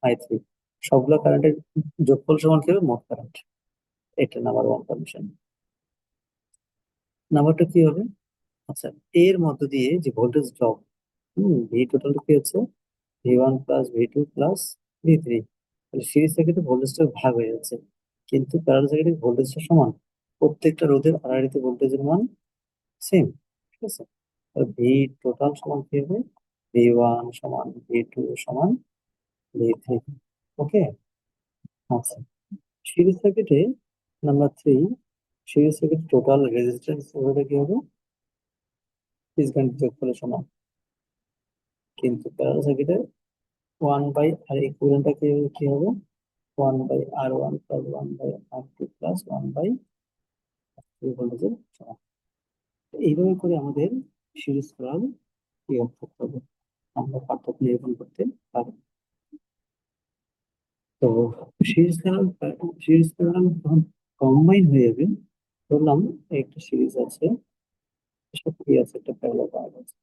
Speaker 1: I3, সবগুলো কারেন্টের যোগফল সমান কি হবে, মোট কারেন্ট। এটা number one condition. Number two কি হবে, আচ্ছা, এর মধ্য দিয়ে যে ভোল্টেজ ড্রপ, ভি টোটাল কি হচ্ছে, V1 plus V2 plus V3। তাহলে সিরিজ সার্কিটে ভোল্টেজটা ভাগ হয়ে যাচ্ছে, কিন্তু প্যারালাল সার্কিটে ভোল্টেজটা সমান, প্রত্যেকটা রোধের আড়াআড়িতে ভোল্টেজের মান সেম। ঠিক আছে, ভি টোটাল সমান কি হবে, V1 সমান V2 সমান V3। ওকে, আচ্ছা, সিরিজ সার্কিটে number three, series circuit total resistance ওটা কি হবে, বীজগণিত যোগফলের সমান। কিন্তু প্যারালাল সার্কিটে ওয়ান বাই আর ইকুইভ্যালেন্টটা কি হবে, 1/R1 প্লাস 1/R2 প্লাস 1/3 ভোল্টেজের সমান। তো এইভাবে করে আমাদের সিরিজ করার কি থাকতে হবে, আমরা পার্থক্য নিরূপণ করতে পারি। তো সিরিজ প্যারালাল, সিরিজ প্যারালাল যখন কম্বাইন হয়ে যাবে, ধরলাম একটা সিরিজ আছে, এসব কি আছে, একটা প্যারালাল পাওয়া গেছে,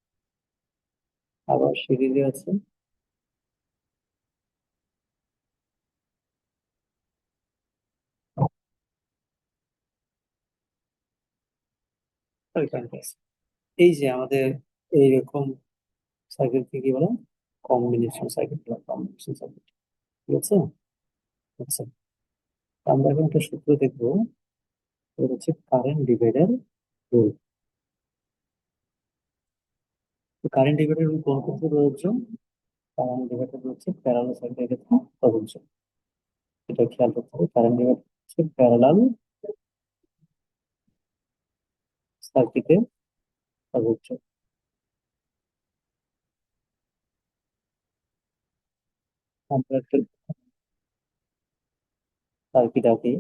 Speaker 1: আবার সিরিজে আছে, আর কারেন্ট আছে। এই যে আমাদের এইরকম সার্কিটকে কি বলে, কম্বিনেশন সার্কিট বলে, কম্বিনেশন সার্কিট। ঠিক আছে, আচ্ছা, আমরা এখন একটা সূত্র দেখবো, এটা হচ্ছে current divider rule. Current divider rule কোন ক্ষেত্রে প্রযোজ্য, কারেন্ট ডিভাইডার হচ্ছে প্যারালাল সার্কিটের ক্ষেত্রে প্রযোজ্য। এটা খেয়াল করতে হবে, কারেন্ট ডিভাইডার হচ্ছে প্যারালাল সার্কিটের সর্বোচ্চ। আমরা একটা সার্কিট আঁকি।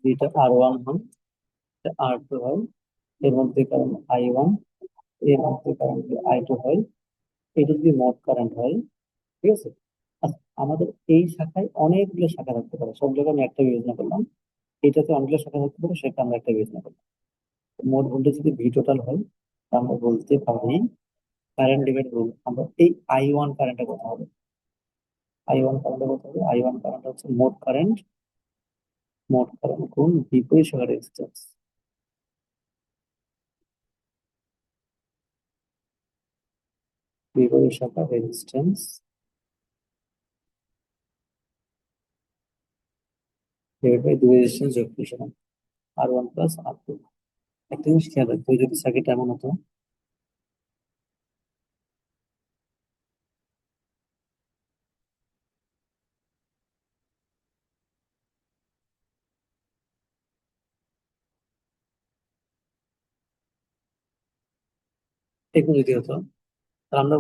Speaker 1: এটা R1 হয়, এটা R2 হয়, এর মধ্যে কারেন্ট I1, এর মধ্যে কারেন্ট I2 হয়। এটা যদি মোট কারেন্ট হয়, ঠিক আছে। আচ্ছা, আমাদের এই শাখায় অনেকগুলো শাখা থাকতে পারে, সব জায়গায় আমি একটা বিবেচনা করলাম। এটাতে অনেকগুলো শাখা থাকতে পারে, সেটা আমরা একটা বিবেচনা করলাম। মোট ভোল্টেজ যদি ভি টোটাল হয়, তা আমরা বলতে পারি কারেন্ট ডিভাইড রুল। আমরা এই I1 কারেন্টটা কত হবে? I1 কারেন্টটা কত হবে? I1 কারেন্ট হচ্ছে মোট কারেন্ট গুণ বিপরীত শাখার রেজিস্ট্যান্স। বিপরীত শাখার রেজিস্ট্যান্স ডিভাইড বাই দুই রেজিস্ট্যান্স যোগফল সমান R1 প্লাস R2। একটা জিনিস খেয়াল রাখবে, যদি সার্কিট এমন হতো, এরকম যদি হতো, তাহলে আমরা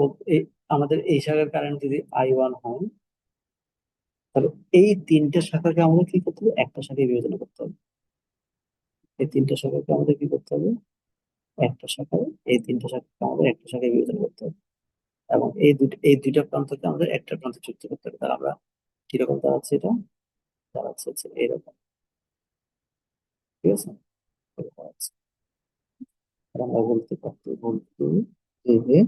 Speaker 1: আমাদের এই শাখার কারেন্ট যদি I1 হয়, তাহলে এই তিনটে শাখাকে আমাদের কি করতে হবে? একটা শাখায় বিভাজন করতে হবে। এই তিনটে শাখাকে আমাদের কি করতে হবে? একটা শাখায়, এই তিনটে শাখাকে আমাদের একটা শাখায় বিভাজন করতে হবে। এবং এই দুইটা প্রান্তকে আমাদের একটা প্রান্তে যুক্ত করতে হবে। তাহলে আমরা কিরকম দাঁড়াচ্ছে? এটা দাঁড়াচ্ছে হচ্ছে এইরকম, ঠিক আছে। এরকম দাঁড়াচ্ছে। তাহলে আমরা বলতে যে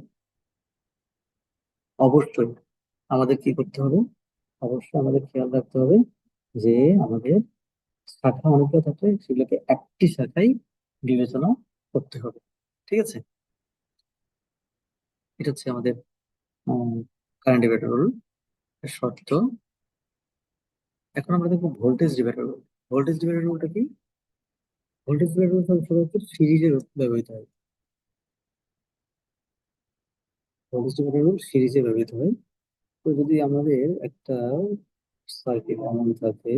Speaker 1: অবশ্যই আমাদের কি করতে হবে? অবশ্যই আমাদের খেয়াল রাখতে হবে যে আমাদের শাখা অনেকগুলো থাকলে সেগুলোকে একটি শাখায় বিবেচনা করতে হবে, ঠিক আছে। এটা হচ্ছে আমাদের কারেন্ট ডিভাইডার রুল শর্ত। এখন আমরা দেখবো voltage divider rule. Voltage divider রুলটা কি? ভোল্টেজ ডিভাইডার রুল সাধারণত সিরিজে ব্যবহৃত হয়। ভোল্টেজ ডিভাইডার রুল সিরিজে ব্যবহৃত হয়। তো যদি আমাদের একটা সার্কিট এমন থাকে,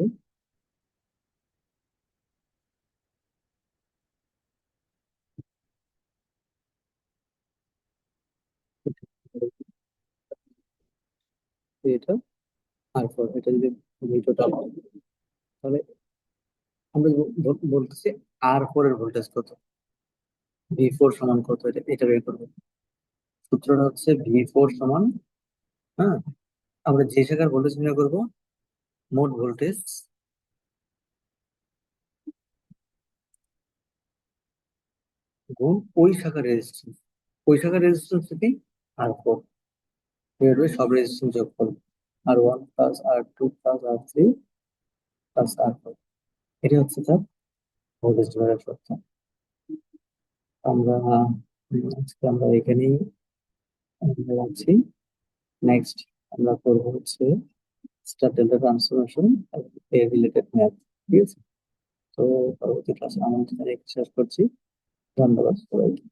Speaker 1: এটা R4, এটা যদি টোটাল হয়, তাহলে আমরা বলতেছি R4 এর ভোল্টেজ কত, V4 সমান কত, এটা এটা বের করবো। সূত্রটা হচ্ছে V4 সমান, হ্যাঁ, আমরা যে শাখার ভোল্টেজ নির্ণয় করবো, মোট ভোল্টেজ গুণ ওই শাখার রেজিস্ট্যান্স। ওই শাখার রেজিস্ট্যান্স কি? R4 ডিভাইড বাই সব রেজিস্ট্যান্স যোগফল, R1 plus R2 plus R3 plus R4। এটা হচ্ছে তার ভোল্টেজ ডিভাইডার সূত্র। আমরা আজকে আমরা এখানেই আছি। নেক্সট আমরা করবো হচ্ছে স্টার ডেল্টা ট্রান্সফরমেশন এর রিলেটেড ম্যাথ, ঠিক আছে। তো পরবর্তী ক্লাসে আমরা এখানে শেষ করছি। ধন্যবাদ সবাইকে।